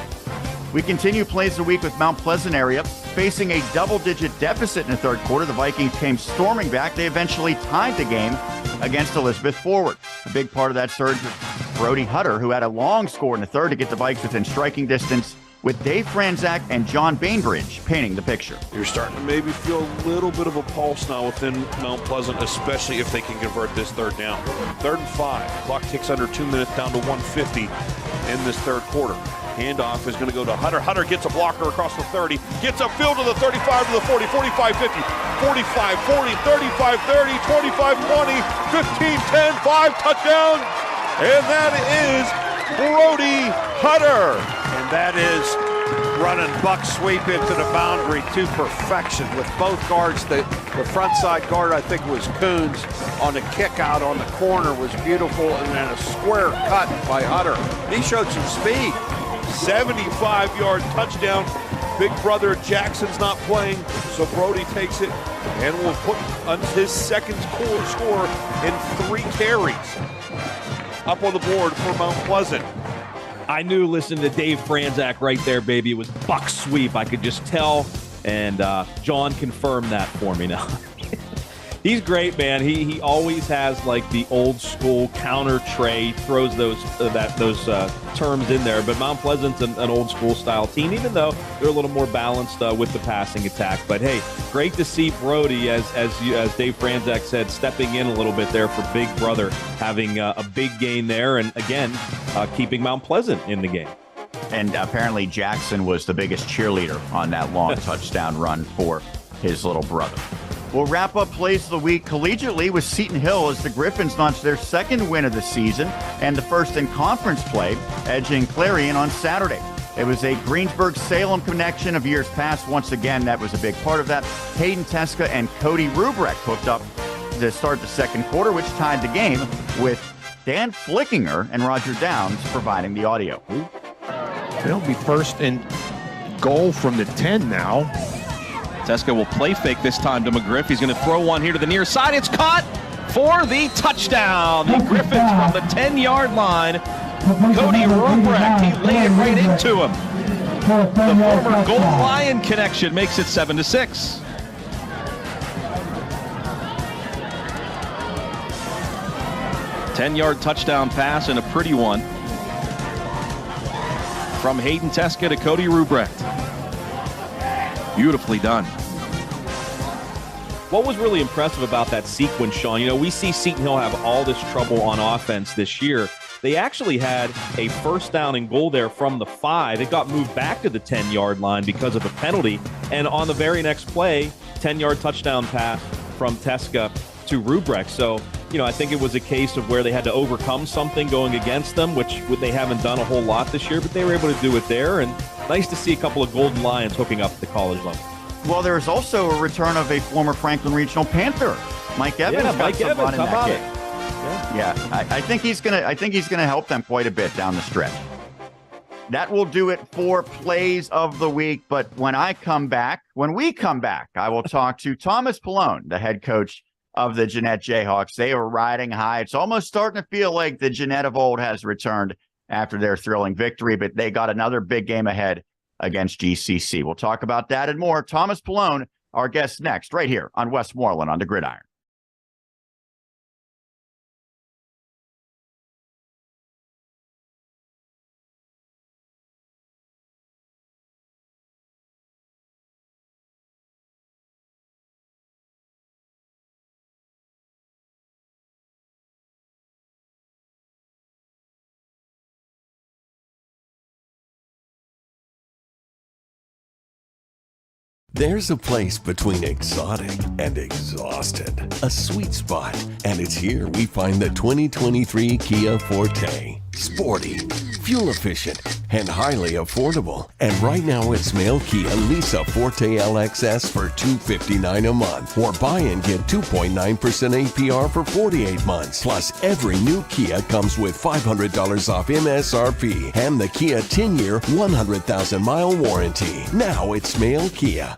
We continue plays of the week with Mount Pleasant area. Facing a double-digit deficit in the third quarter, the Vikings came storming back. They eventually tied the game against Elizabeth Forward. A big part of that surge was Brody Hutter, who had a long score in the third to get the Vikes within striking distance, with Dave Franzak and John Bainbridge painting the picture. You're starting to maybe feel a little bit of a pulse now within Mount Pleasant, especially if they can convert this third down. 3rd and 5. Clock ticks under 2 minutes down to 150 in this third quarter. Handoff is going to go to Hutter. Hutter gets a blocker across the 30, gets upfield to the 35 to the 40, 45, 50, 45, 40, 35, 30, 25, 20, 15, 10, 5, touchdown. And that is Brody Hutter. And that is running buck sweep into the boundary to perfection with both guards. The front side guard, I think, was Coons. On the kick out on the corner was beautiful, and then a square cut by Hutter. He showed some speed. 75-yard touchdown. Big brother Jackson's not playing, so Brody takes it and will put his second score in 3 carries. Up on the board for Mount Pleasant. I knew, listen to Dave Franzak right there, baby. It was buck sweep. I could just tell, and John confirmed that for me now. He's great, man. He always has like the old school counter tray, throws those terms in there. But Mount Pleasant's an old school style team, even though they're a little more balanced with the passing attack. But hey, great to see Brody, as Dave Franzak said, stepping in a little bit there for Big Brother, having a big gain there, and again keeping Mount Pleasant in the game. And apparently Jackson was the biggest cheerleader on that long touchdown run for his little brother. We'll wrap up plays of the week collegiately with Seton Hill as the Griffins notch their second win of the season and the first in conference play, edging Clarion on Saturday. It was a Greensburg-Salem connection of years past. Once again, that was a big part of that. Hayden Teska and Cody Rubrecht hooked up to start the second quarter, which tied the game with Dan Flickinger and Roger Downs providing the audio. They'll be first and goal from the 10 now. Teska will play fake this time to McGriff. He's going to throw one here to the near side. It's caught for the touchdown. The Griffins from the 10-yard line. Cody Rubrecht, he laid it right into him. The former Gold Lion connection makes it 7-6. Ten-yard touchdown pass and a pretty one from Hayden Teska to Cody Rubrecht. Beautifully done. What was really impressive about that sequence, Sean, you know, we see Seton Hill have all this trouble on offense this year. They actually had a first down and goal there from the 5. It got moved back to the 10-yard line because of a penalty. And on the very next play, 10-yard touchdown pass from Teska to Rubrecht. So, you know, I think it was a case of where they had to overcome something going against them, which they haven't done a whole lot this year, but they were able to do it there. And nice to see a couple of Golden Lions hooking up at the college level. Well, there was also a return of a former Franklin Regional Panther, Mike Evans. Yeah, Mike Evans, in that game. Yeah, I think he's gonna help them quite a bit down the stretch. That will do it for plays of the week. But when we come back, I will talk to Thomas Paulone, the head coach of the Jeannette Jayhawks. They are riding high. It's almost starting to feel like the Jeannette of old has returned after their thrilling victory, but they got another big game ahead against GCC. We'll talk about that and more. Thomas Paulone, our guest next, right here on Westmoreland on the Gridiron. There's a place between exotic and exhausted, a sweet spot, and it's here we find the 2023 Kia Forte. Sporty, fuel efficient, and highly affordable. And right now at Smale Kia, lease a Forte LXS for $259 a month, or buy and get 2.9% APR for 48 months. Plus, every new Kia comes with $500 off MSRP and the Kia 10-year, 100,000-mile warranty. Now at Smale Kia.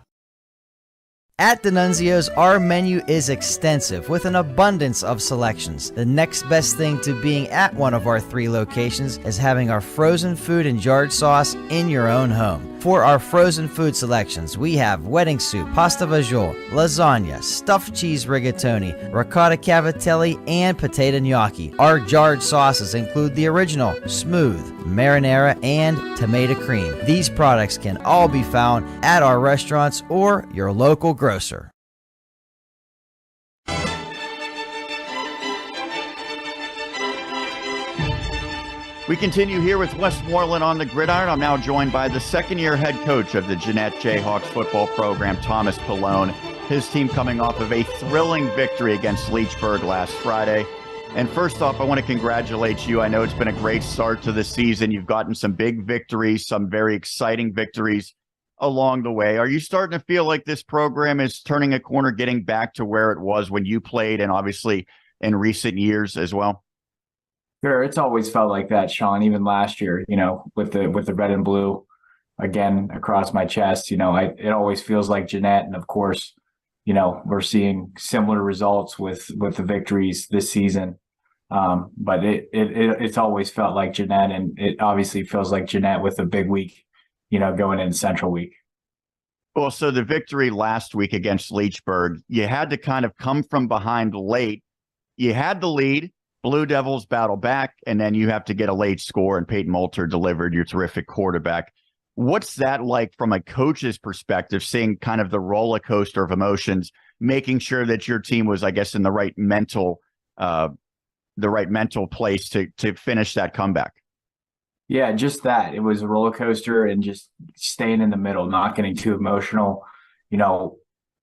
At D'Annunzio's, our menu is extensive with an abundance of selections. The next best thing to being at one of our 3 locations is having our frozen food and jarred sauce in your own home. For our frozen food selections, we have wedding soup, pasta fagioli, lasagna, stuffed cheese rigatoni, ricotta cavatelli, and potato gnocchi. Our jarred sauces include the original, smooth, marinara, and tomato cream. These products can all be found at our restaurants or your local grocer. We continue here with Westmoreland on the Gridiron. I'm now joined by the second-year head coach of the Jeannette Jayhawks football program, Thomas Paulone. His team coming off of a thrilling victory against Leechburg last Friday. And first off, I want to congratulate you. I know it's been a great start to the season. You've gotten some big victories, some very exciting victories along the way. Are you starting to feel like this program is turning a corner, getting back to where it was when you played, and obviously in recent years as well? Sure, it's always felt like that, Sean. Even last year, you know, with the red and blue again across my chest, you know, it always feels like Jeannette. And of course, you know, we're seeing similar results with the victories this season. But it's always felt like Jeannette, and it obviously feels like Jeannette with a big week, you know, going into Central Week. Well, so the victory last week against Leechburg, you had to kind of come from behind late. You had the lead. Blue Devils battle back, and then you have to get a late score, and Peyton Moulter delivered, your terrific quarterback. What's that like from a coach's perspective, seeing kind of the roller coaster of emotions, making sure that your team was, I guess, in the right mental place to finish that comeback? Yeah, just that. It was a roller coaster, and just staying in the middle, not getting too emotional. You know,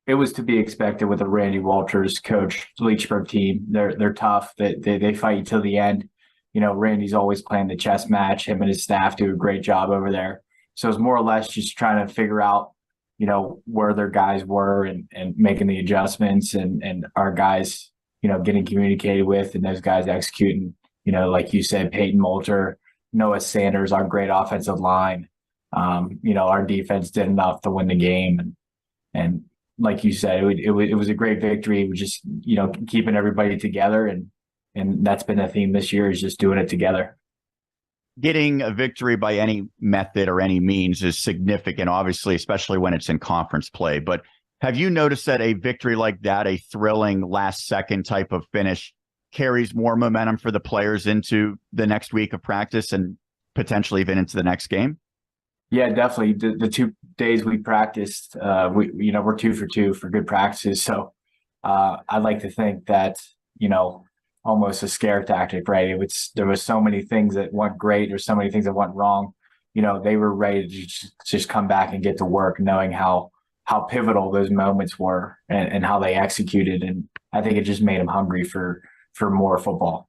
it was to be expected with a Randy Walters coach Leechburg team. They're tough. They fight you till the end. Randy's always playing the chess match. Him and his staff do a great job over there. So it's more or less just trying to figure out, where their guys were and making the adjustments and our guys, getting communicated with and those guys executing, like you said, Peyton Moulter, Noah Sanders, our great offensive line. Our defense did enough to win the game. And like you said, it was a great victory. We just, keeping everybody together. And that's been the theme this year, is just doing it together. Getting a victory by any method or any means is significant, obviously, especially when it's in conference play. But have you noticed that a victory like that, a thrilling last second type of finish, carries more momentum for the players into the next week of practice and potentially even into the next game? Yeah, definitely. The 2 days we practiced, we're 2 for 2 for good practices. So I'd like to think that, almost a scare tactic, right? There was so many things that went great or so many things that went wrong. They were ready to just come back and get to work, knowing how pivotal those moments were and how they executed. And I think it just made them hungry for more football.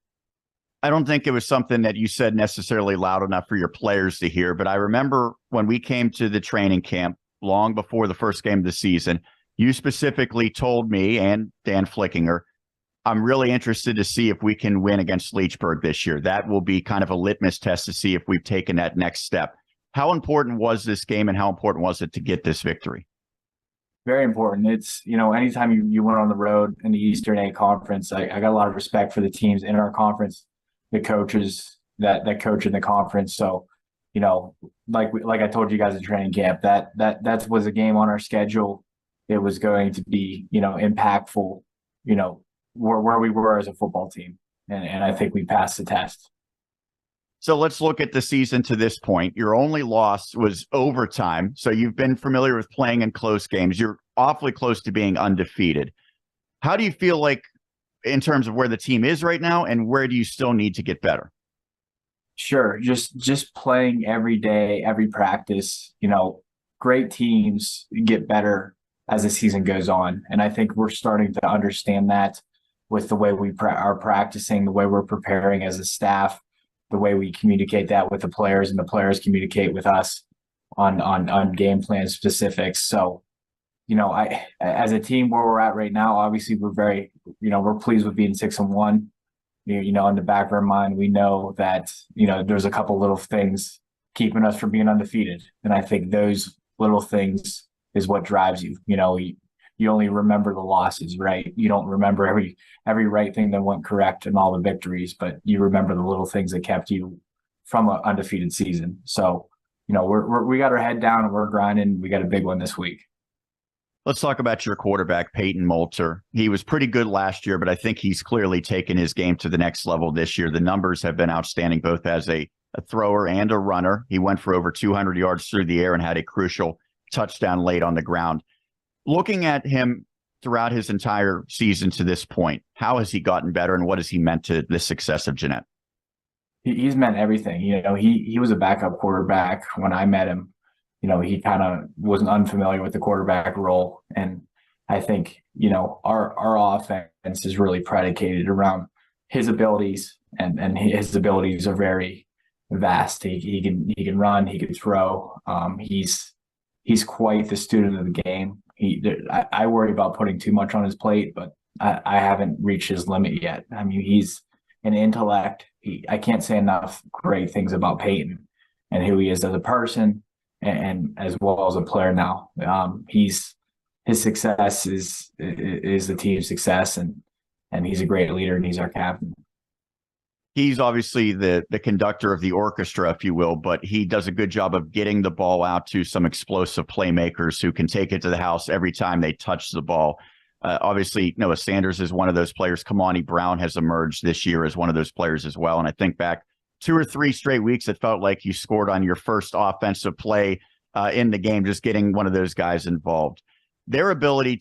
I don't think it was something that you said necessarily loud enough for your players to hear, but I remember when we came to the training camp long before the first game of the season, you specifically told me and Dan Flickinger, I'm really interested to see if we can win against Leechburg this year. That will be kind of a litmus test to see if we've taken that next step. How important was this game and how important was it to get this victory? Very important. It's, anytime you went on the road in the Eastern A Conference, I got a lot of respect for the teams in our conference, the coaches that coach in the conference. So, like I told you guys at training camp, that was a game on our schedule. It was going to be, impactful, where we were as a football team. And I think we passed the test. So let's look at the season to this point. Your only loss was overtime. So you've been familiar with playing in close games. You're awfully close to being undefeated. How do you feel like in terms of where the team is right now and where do you still need to get better? Sure. Just playing every day, every practice, great teams get better as the season goes on. And I think we're starting to understand that with the way we are practicing, the way we're preparing as a staff, the way we communicate that with the players and the players communicate with us on game plan specifics. So, as a team where we're at right now, obviously we're very, we're pleased with being 6-1. In the back of our mind, we know that, there's a couple little things keeping us from being undefeated. And I think those little things is what drives you. You only remember the losses, right? You don't remember every right thing that went correct and all the victories, but you remember the little things that kept you from an undefeated season. So, we got our head down and we're grinding. We got a big one this week. Let's talk about your quarterback, Peyton Moulter. He was pretty good last year, but I think he's clearly taken his game to the next level this year. The numbers have been outstanding, both as a thrower and a runner. He went for over 200 yards through the air and had a crucial touchdown late on the ground. Looking at him throughout his entire season to this point, how has he gotten better and what has he meant to the success of Jeannette? He's meant everything. He was a backup quarterback when I met him. He kind of wasn't unfamiliar with the quarterback role. And I think, our offense is really predicated around his abilities and his abilities are very vast. He can run, he can throw. He's quite the student of the game. I worry about putting too much on his plate, but I haven't reached his limit yet. I mean, he's an intellect. I can't say enough great things about Peyton and who he is as a person and as well as a player now. His success is the team's success, and he's a great leader, and he's our captain. He's obviously the conductor of the orchestra, if you will, but he does a good job of getting the ball out to some explosive playmakers who can take it to the house every time they touch the ball. Obviously, Noah Sanders is one of those players. Kamani Brown has emerged this year as one of those players as well. And I think back 2 or 3 straight weeks, it felt like you scored on your first offensive play in the game, just getting one of those guys involved. Their ability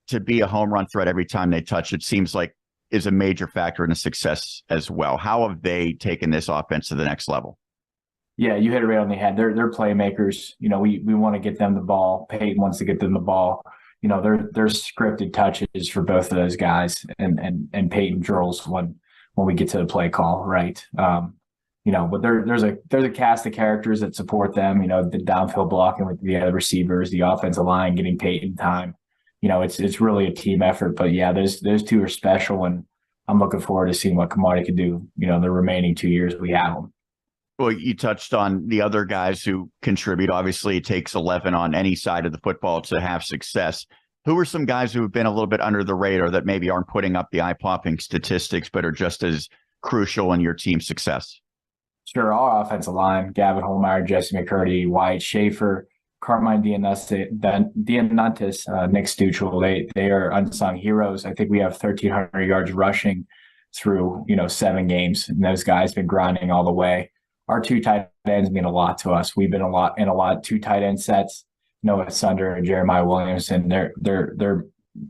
to be a home run threat every time they touch it seems like is a major factor in the success as well. How have they taken this offense to the next level? Yeah, you hit it right on the head. They're playmakers. We want to get them the ball. Peyton wants to get them the ball. there's scripted touches for both of those guys, and Peyton drills when we get to the play call, right? But there's a cast of characters that support them. The downfield blocking with the other receivers, the offensive line getting Peyton time. It's really a team effort. But yeah, those two are special, and I'm looking forward to seeing what Kamari can do. The remaining 2 years we have them. Well, you touched on the other guys who contribute. Obviously, it takes 11 on any side of the football to have success. Who are some guys who have been a little bit under the radar that maybe aren't putting up the eye-popping statistics, but are just as crucial in your team's success? Sure, our offensive line: Gavin Holmeyer, Jesse McCurdy, Wyatt Schaefer, Carmine Dianantis, Nick Stuchel. They are unsung heroes. I think we have 1,300 yards rushing through 7 games, and those guys been grinding all the way. Our 2 tight ends mean a lot to us. We've been in a lot 2 tight end sets. Noah Sunder and Jeremiah Williamson. They're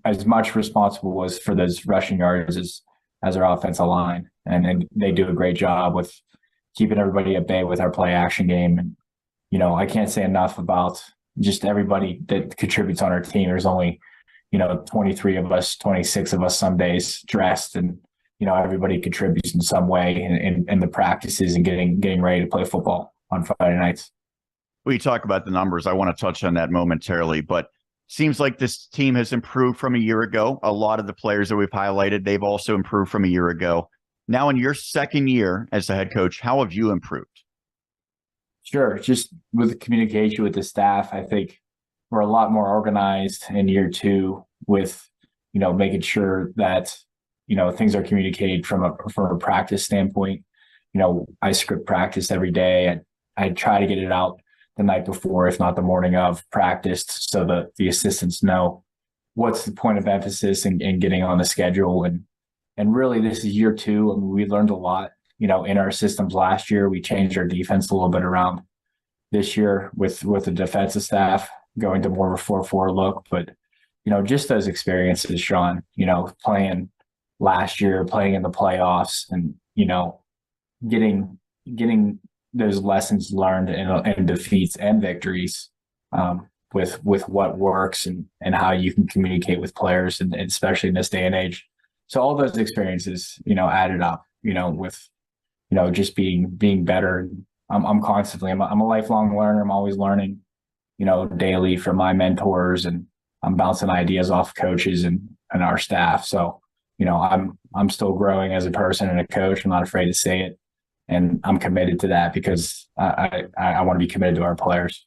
as much responsible as for those rushing yards as our offensive line, and they do a great job with keeping everybody at bay with our play action game. And I can't say enough about just everybody that contributes on our team. There's only 23 of us, 26 of us some days dressed, and everybody contributes in some way in the practices and getting ready to play football on Friday nights. We talk about the numbers. I want to touch on that momentarily, but seems like this team has improved from a year ago. A lot of the players that we've highlighted, they've also improved from a year ago. Now, in your second year as the head coach, how have you improved? Sure. Just with the communication with the staff, I think we're a lot more organized in year 2 with, making sure that, things are communicated from a practice standpoint. I script practice every day, and I try to get it out the night before, if not the morning of practice, so that the assistants know what's the point of emphasis in getting on the schedule. And really, this is year 2. I mean, we learned a lot, in our systems last year. We changed our defense a little bit around this year with the defensive staff going to more of a 4-4 look. But, just those experiences, Sean, playing last year, playing in the playoffs, and, getting those lessons learned in defeats and victories, with what works and how you can communicate with players, and especially in this day and age. So all those experiences, added up, with, just being better. I'm a lifelong learner. I'm always learning, daily from my mentors, and I'm bouncing ideas off coaches and our staff. So, I'm still growing as a person and a coach. I'm not afraid to say it. And I'm committed to that because I want to be committed to our players.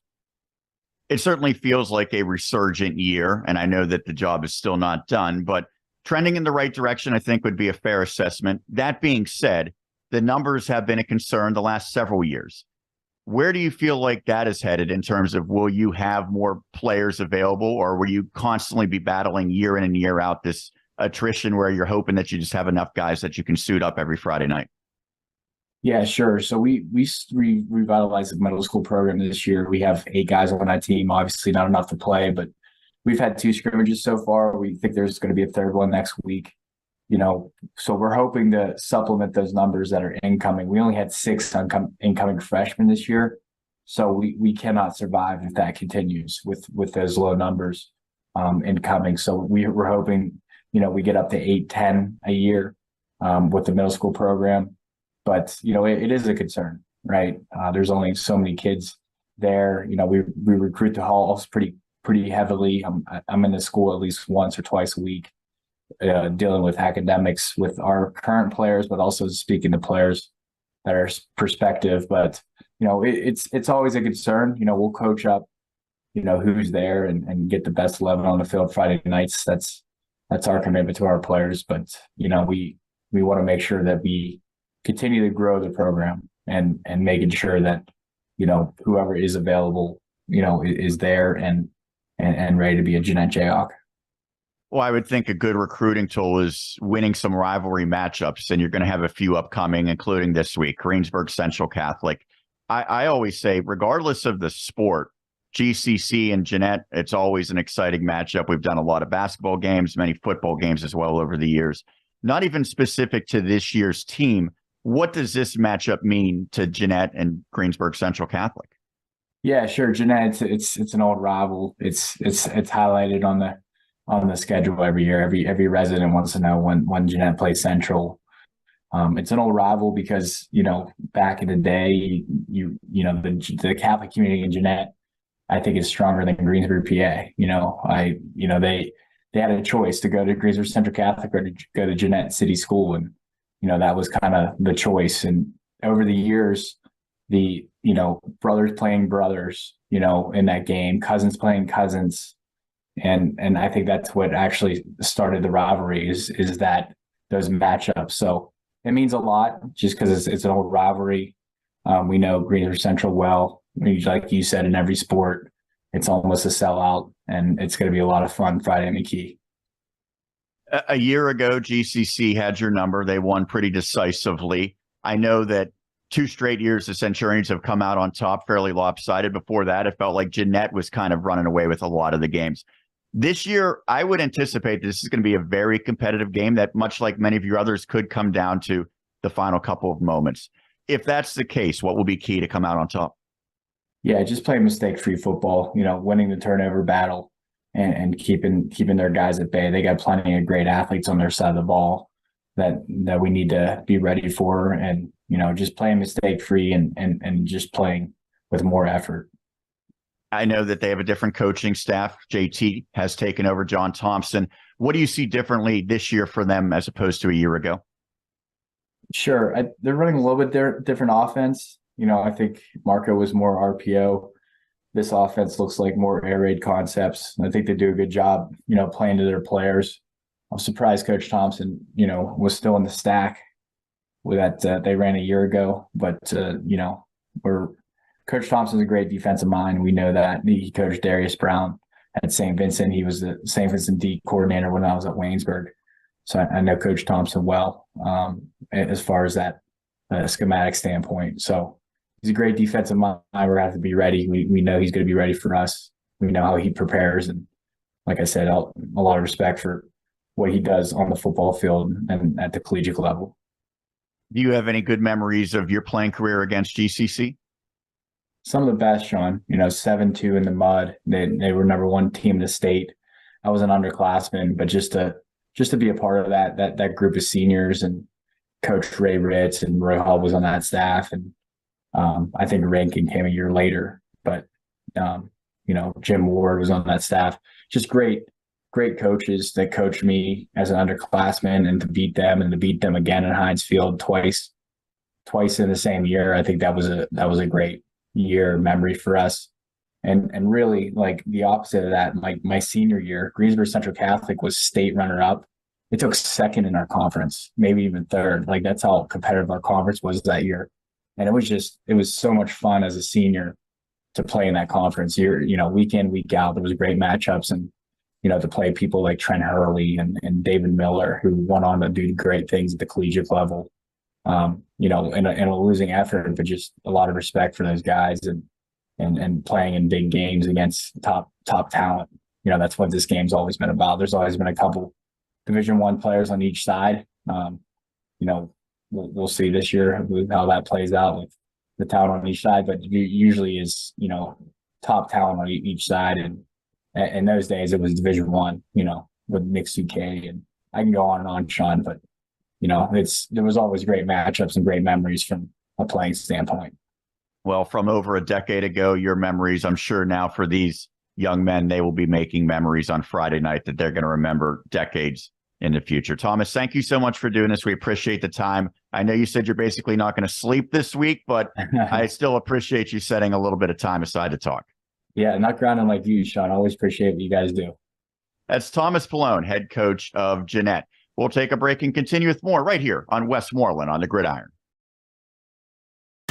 It certainly feels like a resurgent year, and I know that the job is still not done, but trending in the right direction, I think, would be a fair assessment. That being said, the numbers have been a concern the last several years. Where do you feel like that is headed in terms of, will you have more players available, or will you constantly be battling year in and year out this attrition where you're hoping that you just have enough guys that you can suit up every Friday night? Yeah, sure. So we revitalized the middle school program this year. We have 8 guys on that team, obviously not enough to play, but we've had 2 scrimmages so far. We think there's going to be a third one next week. So we're hoping to supplement those numbers that are incoming. We only had 6 incoming freshmen this year, so we cannot survive if that continues with those low numbers incoming. So we're hoping, we get up to 8-10 a year with the middle school program. But, it is a concern, right? There's only so many kids there. We recruit the halls pretty heavily. I'm in the school at least once or twice a week, dealing with academics with our current players, but also speaking to players that are prospective. But, it's always a concern. We'll coach up, who's there and get the best 11 on the field Friday nights. That's our commitment to our players. But, we want to make sure that we continue to grow the program and making sure that, whoever is available, is there and ready to be a Jeannette Jayhawk. Well, I would think a good recruiting tool is winning some rivalry matchups, and you're going to have a few upcoming, including this week, Greensburg Central Catholic. I always say, regardless of the sport, GCC and Jeannette, it's always an exciting matchup. We've done a lot of basketball games, many football games as well over the years. Not even specific to this year's team. What does this matchup mean to Jeannette and Greensburg Central Catholic? Yeah, sure. Jeannette, it's an old rival. It's highlighted on on the schedule every year. Every resident wants to know when Jeannette plays Central. It's an old rival because, back in the day, the Catholic community in Jeannette, I think, is stronger than Greensburg, PA. They had a choice to go to Greensburg Central Catholic or to go to Jeannette City School. And, that was kind of the choice. And over the years, the, brothers playing brothers, in that game, cousins playing cousins. And I think that's what actually started the rivalry is that those matchups. So it means a lot just because it's an old rivalry. We know Greensburg Central well. Like you said, in every sport, it's almost a sellout, and it's going to be a lot of fun Friday at McKee. A year ago, GCC had your number. They won pretty decisively. I know that 2 straight years the Centurions have come out on top, fairly lopsided. Before that, it felt like Jeannette was kind of running away with a lot of the games. This year, I would anticipate this is going to be a very competitive game that, much like many of your others, could come down to the final couple of moments. If that's the case, what will be key to come out on top? Yeah, just playing mistake-free football, winning the turnover battle and keeping their guys at bay. They got plenty of great athletes on their side of the ball that we need to be ready for, and, just playing mistake-free and just playing with more effort. I know that they have a different coaching staff. JT has taken over John Thompson. What do you see differently this year for them as opposed to a year ago? Sure. They're running a little bit different offense. I think Marco was more RPO. This offense looks like more air raid concepts. I think they do a good job, playing to their players. I'm surprised Coach Thompson, was still in the stack with that they ran a year ago. But, Coach Thompson's a great defensive mind. We know that. He coached Darius Brown at St. Vincent. He was the St. Vincent D coordinator when I was at Waynesburg. So I know Coach Thompson well, as far as that schematic standpoint. So he's a great defensive mind. We're going to have to be ready. We know he's going to be ready for us. We know how he prepares. And like I said, a lot of respect for what he does on the football field and at the collegiate level. Do you have any good memories of your playing career against GCC? Some of the best, Sean. 7-2 in the mud. They were number 1 team in the state. I was an underclassman, but just to be a part of that group of seniors, and Coach Ray Ritz and Roy Hall was on that staff, and I think Rankin came a year later. But Jim Ward was on that staff. Just great coaches that coached me as an underclassman, and to beat them again in Heinz Field twice in the same year. I think that was a great year memory for us. And really, like, the opposite of that, like my senior year, Greensburg Central Catholic was state runner-up. It took 2nd in our conference, maybe even 3rd. Like, that's how competitive our conference was that year. And it was so much fun as a senior to play in that conference. Week in, week out, there was great matchups, and to play people like Trent Hurley and David Miller, who went on to do great things at the collegiate level. In a losing effort, but just a lot of respect for those guys and playing in big games against top talent. That's what this game's always been about. There's always been a couple Division I players on each side. We'll see this year how that plays out with the talent on each side, but usually is, top talent on each side. And in those days it was Division I, with Nick's UK, and I can go on and on, Sean, but there was always great matchups and great memories from a playing standpoint. Well, from over a decade ago, your memories, I'm sure now for these young men, they will be making memories on Friday night that they're going to remember decades in the future. Thomas, thank you so much for doing this. We appreciate the time. I know you said you're basically not going to sleep this week, but I still appreciate you setting a little bit of time aside to talk. Yeah, not grounding like you, Sean. I always appreciate what you guys do. That's Thomas Paulone, head coach of Jeannette. We'll take a break and continue with more right here on Westmoreland on the Gridiron.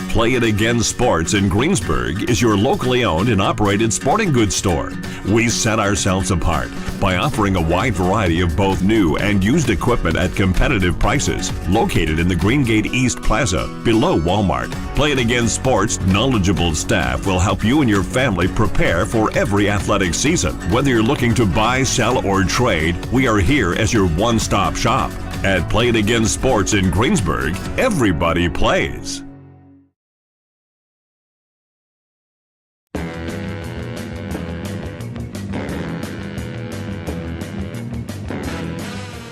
Play It Again Sports in Greensburg is your locally owned and operated sporting goods store. We set ourselves apart by offering a wide variety of both new and used equipment at competitive prices. Located in the Greengate East Plaza, below Walmart, Play It Again Sports' knowledgeable staff will help you and your family prepare for every athletic season. Whether you're looking to buy, sell, or trade, we are here as your one-stop shop. At Play It Again Sports in Greensburg, everybody plays.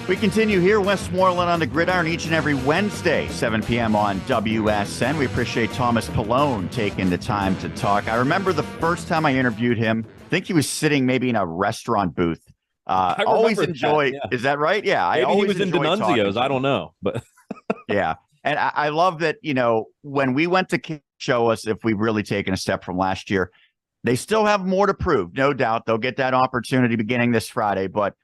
We continue here, Westmoreland on the Gridiron, each and every Wednesday, 7 p.m. on WSN. We appreciate Thomas Paulone taking the time to talk. I remember the first time I interviewed him, I think he was sitting maybe in a restaurant booth. I always remember enjoy. that, yeah. Is that right? Yeah. Maybe I always he was in enjoy talking D'Annunzio's. to I him. don't know, but Yeah. And I love that, when we went to show us if we've really taken a step from last year, they still have more to prove. No doubt they'll get that opportunity beginning this Friday. But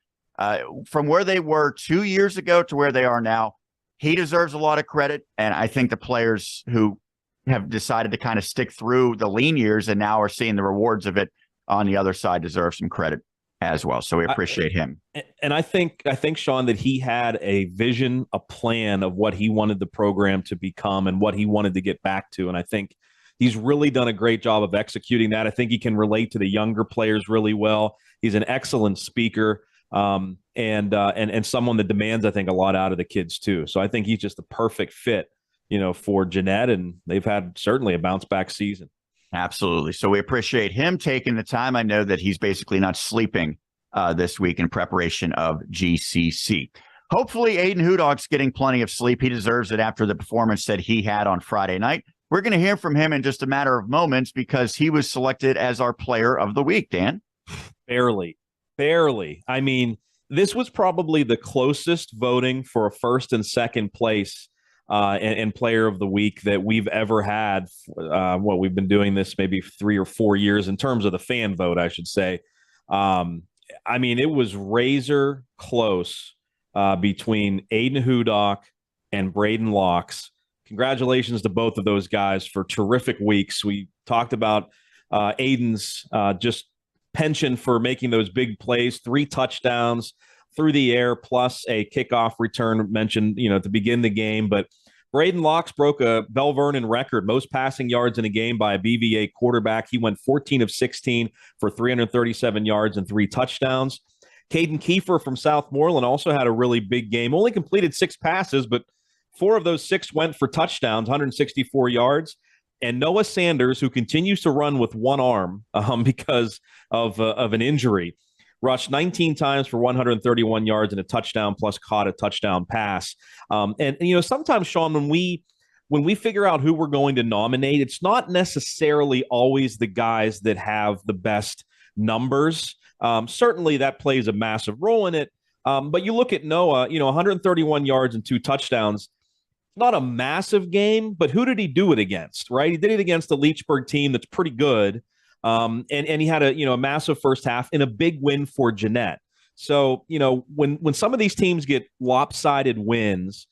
from where they were 2 years ago to where they are now, he deserves a lot of credit. And I think the players who have decided to kind of stick through the lean years and now are seeing the rewards of it on the other side deserve some credit as well. So we appreciate him. And I think, Sean, that he had a vision, a plan of what he wanted the program to become and what he wanted to get back to. And I think he's really done a great job of executing that. I think he can relate to the younger players really well. He's an excellent speaker, and someone that demands, I think, a lot out of the kids too. So I think he's just the perfect fit, for Jeannette, and they've had certainly a bounce back season. Absolutely. So we appreciate him taking the time. I know that he's basically not sleeping this week in preparation of GCC. Hopefully, Ayden Hudock's getting plenty of sleep. He deserves it after the performance that he had on Friday night. We're going to hear from him in just a matter of moments because he was selected as our player of the week, Dan. Barely. I mean, this was probably the closest voting for a first and second place and player of the week that we've ever had. We've been doing this maybe 3 or 4 years in terms of the fan vote, I should say. I mean, it was razor close between Ayden Hudock and Braden Locks. Congratulations to both of those guys for terrific weeks. We talked about Ayden's just penchant for making those big plays, 3 touchdowns through the air, plus a kickoff return mentioned, to begin the game. But Braden Locks broke a Bell Vernon record, most passing yards in a game by a BVA quarterback. He went 14 of 16 for 337 yards and 3 touchdowns. Caden Kiefer from Southmoreland also had a really big game, only completed 6 passes, but 4 of those 6 went for touchdowns, 164 yards. And Noah Sanders, who continues to run with one arm because of an injury, rushed 19 times for 131 yards and a touchdown, plus caught a touchdown pass. Sometimes, Sean, when we figure out who we're going to nominate, it's not necessarily always the guys that have the best numbers. Certainly that plays a massive role in it. But you look at Noah, 131 yards and 2 touchdowns. Not a massive game, but who did he do it against, right? He did it against the Leechburg team that's pretty good. And he had a massive first half and a big win for Jeannette. So, when some of these teams get lopsided wins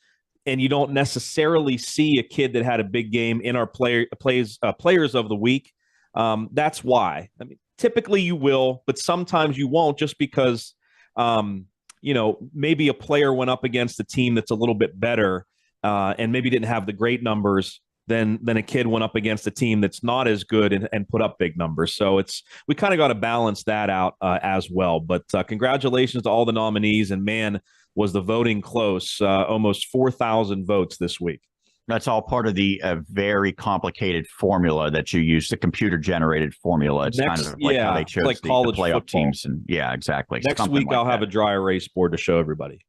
and you don't necessarily see a kid that had a big game in our players of the week, that's why. I mean, typically you will, but sometimes you won't just because, maybe a player went up against a team that's a little bit better and maybe didn't have the great numbers. Then a kid went up against a team that's not as good and put up big numbers. So we kind of got to balance that out as well. But congratulations to all the nominees. And man, was the voting close, almost 4,000 votes this week. That's all part of the very complicated formula that you use, the computer-generated formula. It's kind of like how they chose like the college playoff football teams. And yeah, exactly. Next Something week, like I'll have that. a dry erase board to show everybody.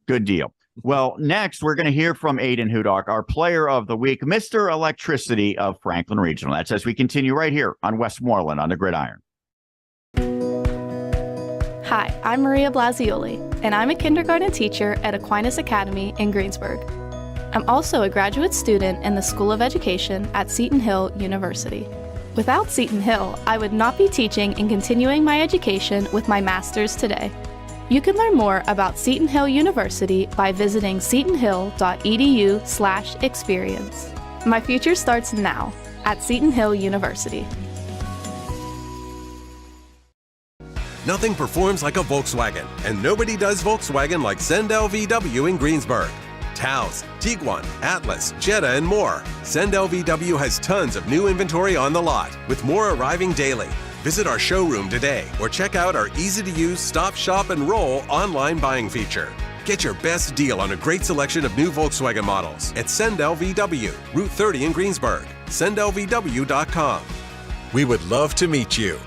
Good deal. Well, next, we're going to hear from Ayden Hudock, our player of the week, Mr. Electricity of Franklin Regional. That's as we continue right here on Westmoreland on the Gridiron. Hi, I'm Maria Blasioli, and I'm a kindergarten teacher at Aquinas Academy in Greensburg. I'm also a graduate student in the School of Education at Seton Hill University. Without Seton Hill, I would not be teaching and continuing my education with my master's today. You can learn more about Seton Hill University by visiting setonhill.edu/experience. My future starts now at Seton Hill University. Nothing performs like a Volkswagen, and nobody does Volkswagen like Sendell VW in Greensburg. Taos, Tiguan, Atlas, Jetta, and more. Sendell VW has tons of new inventory on the lot, with more arriving daily. Visit our showroom today or check out our easy-to-use Stop, Shop, and Roll online buying feature. Get your best deal on a great selection of new Volkswagen models at Sendell VW, Route 30 in Greensburg. SendellVW.com. We would love to meet you.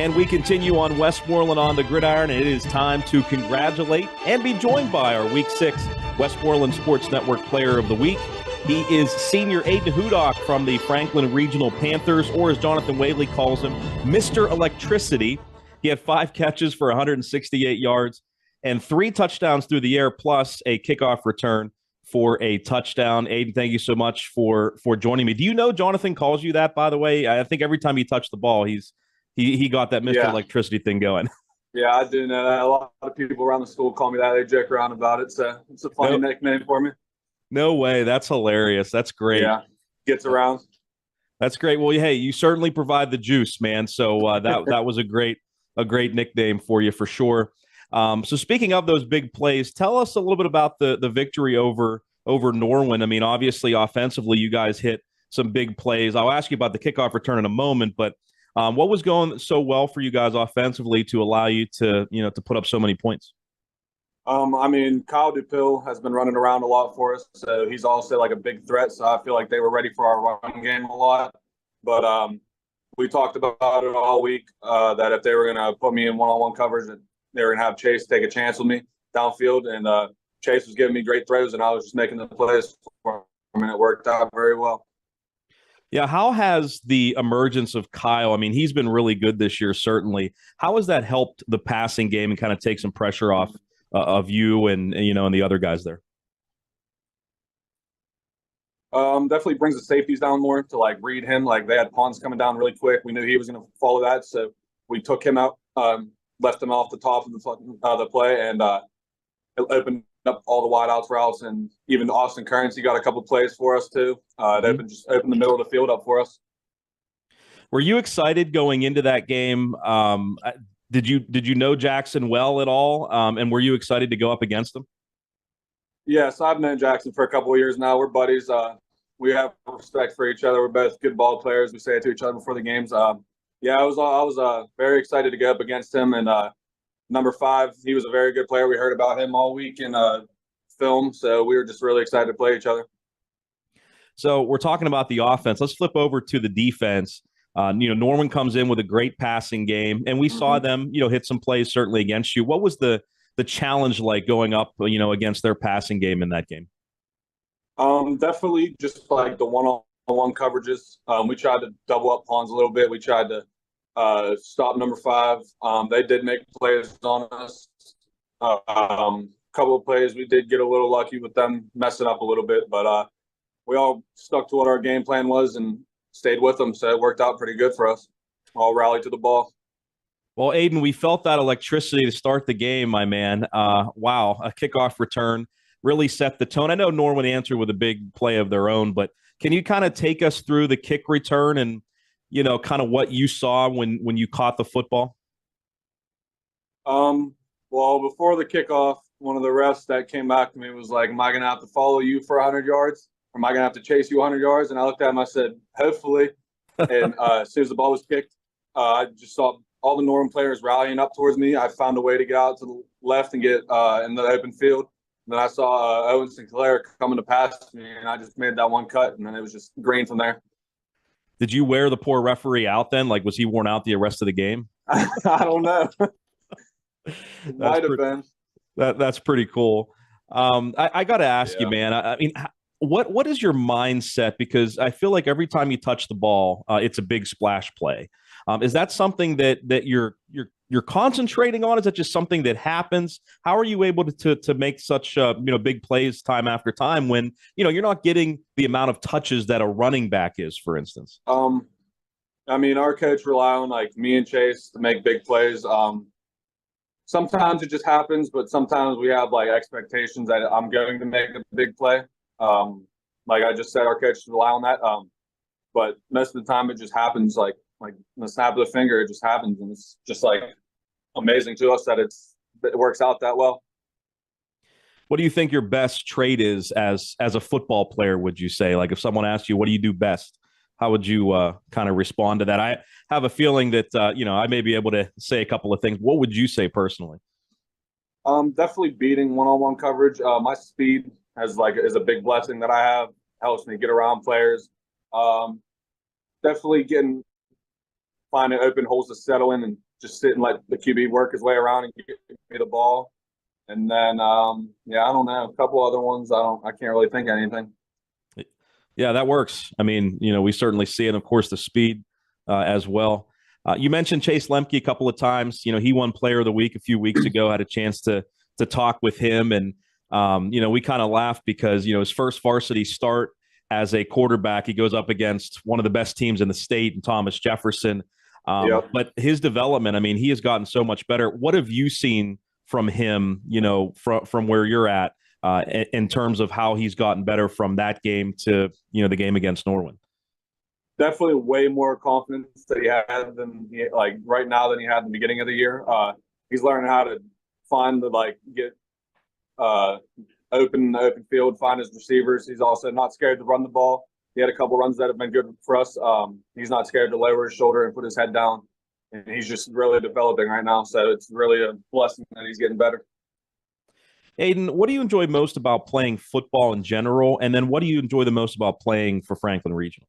And we continue on Westmoreland on the Gridiron, and it is time to congratulate and be joined by our Week 6 Westmoreland Sports Network Player of the Week. He is senior Ayden Hudock from the Franklin Regional Panthers, or as Jonathan Whaley calls him, Mr. Electricity. He had 5 catches for 168 yards and 3 touchdowns through the air, plus a kickoff return for a touchdown. Ayden, thank you so much for joining me. Do you know Jonathan calls you that, by the way? I think every time you touch the ball, he got that Mr. Electricity thing going. Yeah, I do know that. A lot of people around the school call me that. They joke around about it, so it's a funny nickname for me. No way. That's hilarious. That's great. Yeah, gets around. That's great. Well, hey, you certainly provide the juice, man. So that was a great nickname for you for sure. So speaking of those big plays, tell us a little bit about the victory over Norwin. I mean, obviously offensively, you guys hit some big plays. I'll ask you about the kickoff return in a moment, but what was going so well for you guys offensively to allow you to put up so many points? I mean, Kyle DuPill has been running around a lot for us, so he's also like a big threat. So I feel like they were ready for our run game a lot. But we talked about it all week that if they were going to put me in one-on-one coverage, that they were going to have Chase take a chance with me downfield. And Chase was giving me great throws, and I was just making the plays for him, and it worked out very well. Yeah, how has the emergence of Kyle, I mean, he's been really good this year, certainly. How has that helped the passing game and kind of take some pressure off of you and the other guys there? Definitely brings the safeties down more to like read him. Like they had Pons coming down really quick. We knew he was going to follow that, so we took him out, left him off the top of the play, and it opened up all the wideouts routes, and even Austin Currency got a couple plays for us too. They've been just opened the middle of the field up for us. Were you excited going into that game? Did you know Jackson well at all? And were you excited to go up against him? Yes, I've known Jackson for a couple of years now. We're buddies. We have respect for each other. We're both good ball players. We say it to each other before the games. I was very excited to go up against him. And number 5, he was a very good player. We heard about him all week in film, so we were just really excited to play each other. So we're talking about the offense. Let's flip over to the defense. Norman comes in with a great passing game, and we saw them, hit some plays certainly against you. What was the challenge like going up, against their passing game in that game? Definitely just like the one-on-one coverages. We tried to double up Pons a little bit. We tried to stop number 5. They did make plays on us. Couple of plays, we did get a little lucky with them messing up a little bit, but we all stuck to what our game plan was and stayed with them, so it worked out pretty good for us. All rallied to the ball. Well, Ayden, we felt that electricity to start the game, my man. Wow, a kickoff return really set the tone. I know Norman answered with a big play of their own, but can you kind of take us through the kick return and, kind of what you saw when you caught the football? Well, before the kickoff, one of the refs that came back to me was like, am I going to have to follow you for 100 yards? Or am I going to have to chase you 100 yards? And I looked at him, I said, hopefully. And as soon as the ball was kicked, I just saw all the Norman players rallying up towards me. I found a way to get out to the left and get in the open field. And then I saw Owen Sinclair coming to pass me, and I just made that one cut, and then it was just green from there. Did you wear the poor referee out then? Like, was he worn out the rest of the game? I don't know. Might have been. That's pretty cool. I got to ask you, man. I mean, what is your mindset? Because I feel like every time you touch the ball, it's a big splash play. Is that something that you're concentrating on? Is that just something that happens? How are you able to make such big plays time after time when you're not getting the amount of touches that a running back is, for instance? I mean, our coach rely on like me and Chase to make big plays. Sometimes it just happens, but sometimes we have like expectations that I'm going to make a big play. Like I just said, our coaches rely on that. But most of the time it just happens like the snap of the finger, it just happens. And it's just like amazing to us that it works out that well. What do you think your best trait is as a football player, would you say? Like if someone asked you, what do you do best? How would you kind of respond to that? I have a feeling that, I may be able to say a couple of things. What would you say personally? Definitely beating one-on-one coverage. My speed is a big blessing that I have. Helps me get around players. Definitely finding open holes to settle in and just sit and let the QB work his way around and get me the ball. And then, yeah, I don't know, a couple other ones. I can't really think of anything. Yeah, that works. I mean, we certainly see it. Of course, the speed as well. You mentioned Chase Lemke a couple of times. He won Player of the Week a few weeks ago. Had a chance to talk with him, and we kind of laughed because his first varsity start as a quarterback, he goes up against one of the best teams in the state, and Thomas Jefferson. But his development, I mean, he has gotten so much better. What have you seen from him, from where you're at, in terms of how he's gotten better from that game to, the game against Norwin? Definitely way more confidence that he had right now than he had in the beginning of the year. He's learning how to find get open field, find his receivers. He's also not scared to run the ball. He had a couple runs that have been good for us. He's not scared to lower his shoulder and put his head down. And he's just really developing right now. So it's really a blessing that he's getting better. Ayden, what do you enjoy most about playing football in general? And then what do you enjoy the most about playing for Franklin Regional?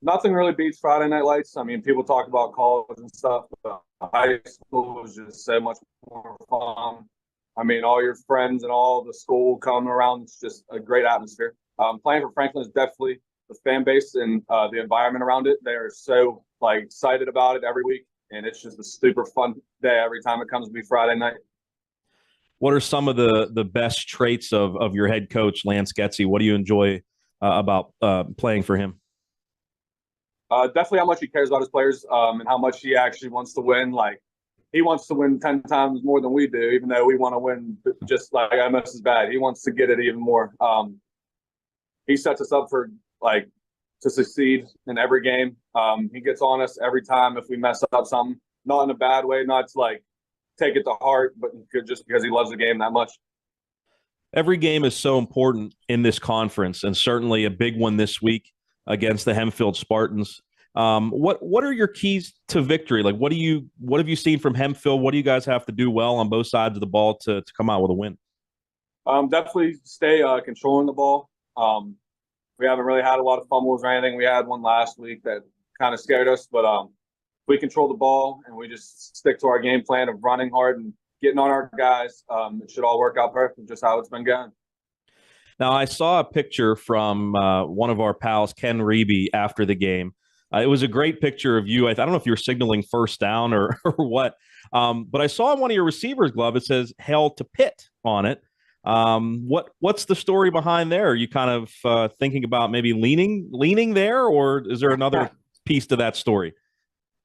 Nothing really beats Friday Night Lights. I mean, people talk about college and stuff, but high school was just so much more fun. I mean, all your friends and all the school come around. It's just a great atmosphere. Playing for Franklin is definitely the fan base and the environment around it. They're so excited about it every week, and it's just a super fun day every time it comes to be Friday night. What are some of the best traits of your head coach, Lance Getzy? What do you enjoy about playing for him? Definitely how much he cares about his players and how much he actually wants to win. He wants to win 10 times more than we do, even though we want to win just almost as bad. He wants to get it even more. He sets us up for to succeed in every game. He gets on us every time if we mess up something, not in a bad way, not to take it to heart, but just because he loves the game that much. Every game is so important in this conference, and certainly a big one this week against the Hempfield Spartans. What are your keys to victory? What have you seen from Hempfield? What do you guys have to do well on both sides of the ball to come out with a win? Definitely stay controlling the ball. We haven't really had a lot of fumbles or anything. We had one last week that kind of scared us, but we control the ball and we just stick to our game plan of running hard and getting on our guys. It should all work out perfect, just how it's been going. Now, I saw a picture from one of our pals, Ken Reeby, after the game. It was a great picture of you. I don't know if you were signaling first down or what, but I saw on one of your receivers' glove, it says "Hail to Pitt" on it. What's the story behind there? Are you kind of thinking about maybe leaning there, or is there another piece to that story?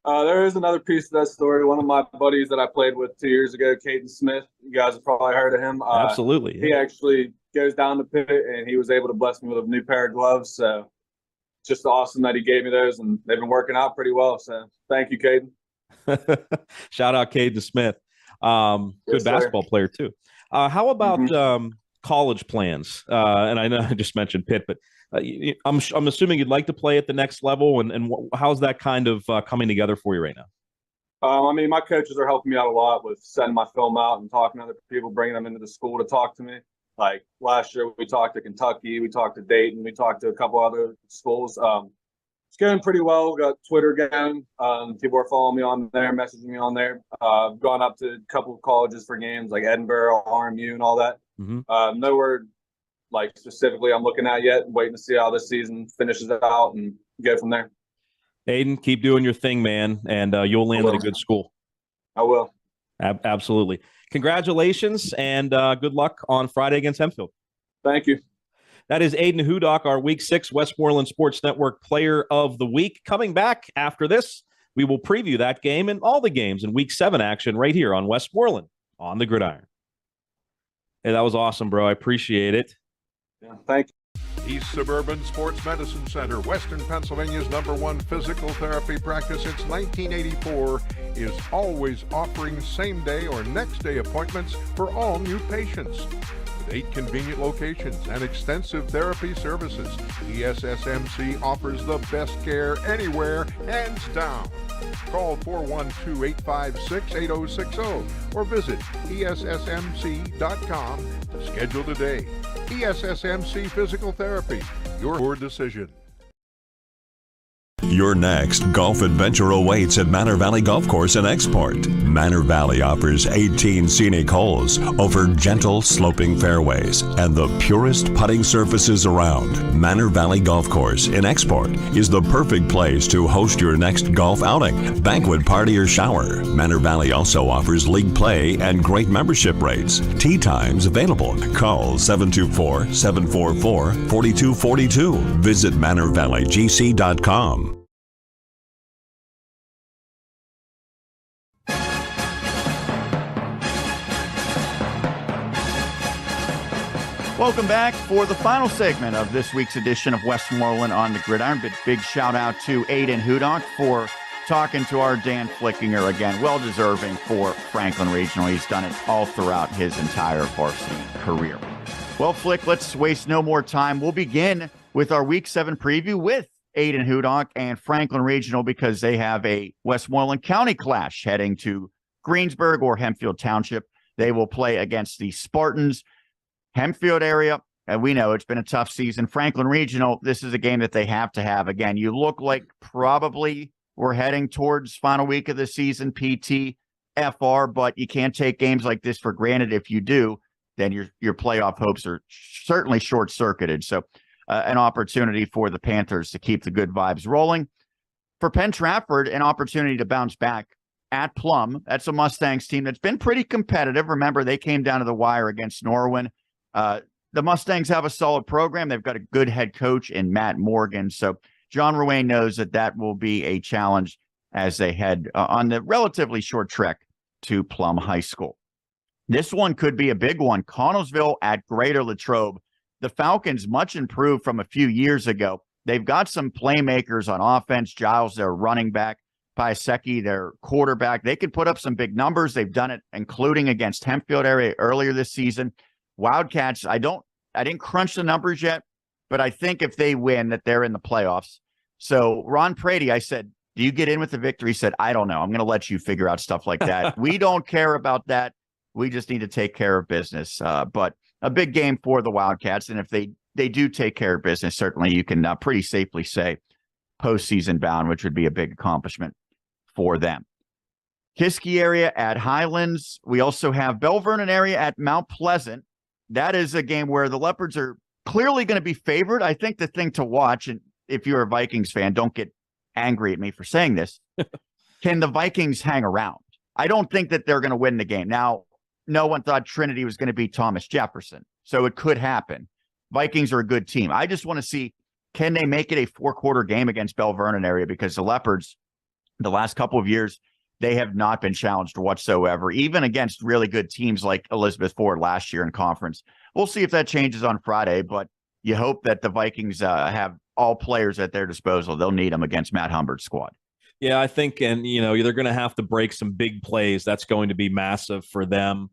There is another piece to that story. One of my buddies that I played with 2 years ago, Caden Smith, you guys have probably heard of him. Absolutely. He actually goes down to Pitt, and he was able to bless me with a new pair of gloves. So it's just awesome that he gave me those, and they've been working out pretty well. So thank you, Caden. Shout out Caden Smith. Good basketball player, too. How about college plans? And I know I just mentioned Pitt, but I'm assuming you'd like to play at the next level. And how's that kind of coming together for you right now? I mean, my coaches are helping me out a lot with sending my film out and talking to other people, bringing them into the school to talk to me. Like last year, we talked to Kentucky, we talked to Dayton, we talked to a couple other schools. It's going pretty well. We got Twitter going. People are following me on there, messaging me on there. I've gone up to a couple of colleges for games like Edinburgh, RMU, and all that. Mm-hmm. Nowhere specifically I'm looking at yet. Waiting to see how this season finishes out and go from there. Ayden, keep doing your thing, man, and you'll land at a good school. I will. Absolutely. Congratulations, and good luck on Friday against Hempfield. Thank you. That is Ayden Hudock, our Week 6 Westmoreland Sports Network Player of the Week. Coming back after this, we will preview that game and all the games in Week 7 action right here on Westmoreland on the Gridiron. Hey, that was awesome, bro. I appreciate it. Yeah, thank you. East Suburban Sports Medicine Center, Western Pennsylvania's #1 physical therapy practice since 1984, is always offering same-day or next-day appointments for all new patients. With 8 convenient locations and extensive therapy services, ESSMC offers the best care anywhere, hands down. Call 412-856-8060 or visit ESSMC.com to schedule today. ESSMC Physical Therapy, your decision. Your next golf adventure awaits at Manor Valley Golf Course in Export. Manor Valley offers 18 scenic holes over gentle sloping fairways and the purest putting surfaces around. Manor Valley Golf Course in Export is the perfect place to host your next golf outing, banquet party, or shower. Manor Valley also offers league play and great membership rates. Tee times available. Call 724-744-4242. Visit ManorValleyGC.com. Welcome back for the final segment of this week's edition of Westmoreland on the Gridiron. Big shout out to Ayden Hudock for talking to our Dan Flickinger again. Well deserving for Franklin Regional. He's done it all throughout his entire varsity career. Well, Flick, let's waste no more time. We'll begin with our Week 7 preview with Ayden Hudock and Franklin Regional because they have a Westmoreland County clash heading to Greensburg or Hempfield Township. They will play against the Spartans. Hempfield area, and we know it's been a tough season. Franklin Regional, this is a game that they have to have. Again, you look like probably we're heading towards final week of the season, PT, FR, but you can't take games like this for granted. If you do, then your playoff hopes are certainly short-circuited. So an opportunity for the Panthers to keep the good vibes rolling. For Penn Trafford, an opportunity to bounce back at Plum. That's a Mustangs team that's been pretty competitive. Remember, they came down to the wire against Norwin. The Mustangs have a solid program. They've got a good head coach in Matt Morgan. So John Ruane knows that will be a challenge as they head on the relatively short trek to Plum High School. This one could be a big one. Connellsville at Greater Latrobe. The Falcons, much improved from a few years ago. They've got some playmakers on offense. Giles, their running back. Piasecki, their quarterback. They could put up some big numbers. They've done it, including against Hempfield area earlier this season. Wildcats, I didn't crunch the numbers yet, but I think if they win that they're in the playoffs. So Ron Prady, I said, do you get in with the victory? He said, I don't know. I'm going to let you figure out stuff like that. We don't care about that. We just need to take care of business. But a big game for the Wildcats. And if they do take care of business, certainly you can pretty safely say postseason bound, which would be a big accomplishment for them. Kiski area at Highlands. We also have Bell Vernon area at Mount Pleasant. That is a game where the Leopards are clearly going to be favored. I think the thing to watch, and if you're a Vikings fan, don't get angry at me for saying this, can the Vikings hang around? I don't think that they're going to win the game. Now, no one thought Trinity was going to beat Thomas Jefferson, so it could happen. Vikings are a good team. I just want to see, can they make it a 4-quarter game against Bell Vernon area? Because the Leopards, the last couple of years, they have not been challenged whatsoever, even against really good teams like Elizabeth Ford last year in conference. We'll see if that changes on Friday, but you hope that the Vikings have all players at their disposal. They'll need them against Matt Humbert's squad. Yeah, I think, and they're going to have to break some big plays. That's going to be massive for them.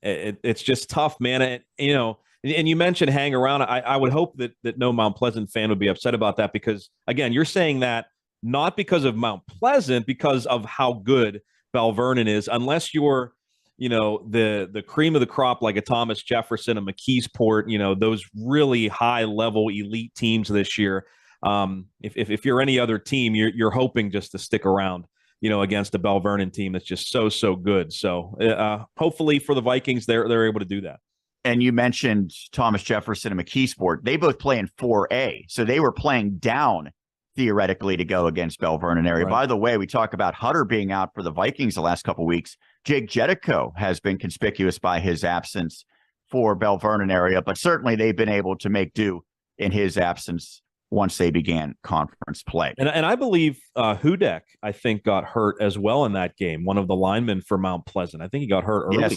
It's just tough, man. And you mentioned hang around. I would hope that no Mount Pleasant fan would be upset about that because, again, you're saying that not because of Mount Pleasant, because of how good Bell Vernon is, unless you're, the cream of the crop, like a Thomas Jefferson, a McKeesport, those really high level elite teams this year. If you're any other team, you're hoping just to stick around, against a Bell Vernon team that's just so good. So hopefully for the Vikings, they're able to do that. And you mentioned Thomas Jefferson and McKeesport. They both play in 4A, so they were playing down theoretically to go against Bell Vernon area. Right. By the way, we talk about Hutter being out for the Vikings the last couple of weeks. Jake Jetico has been conspicuous by his absence for Bell Vernon area, but certainly they've been able to make do in his absence once they began conference play. And I believe Hudock, I think, got hurt as well in that game. One of the linemen for Mount Pleasant. I think he got hurt early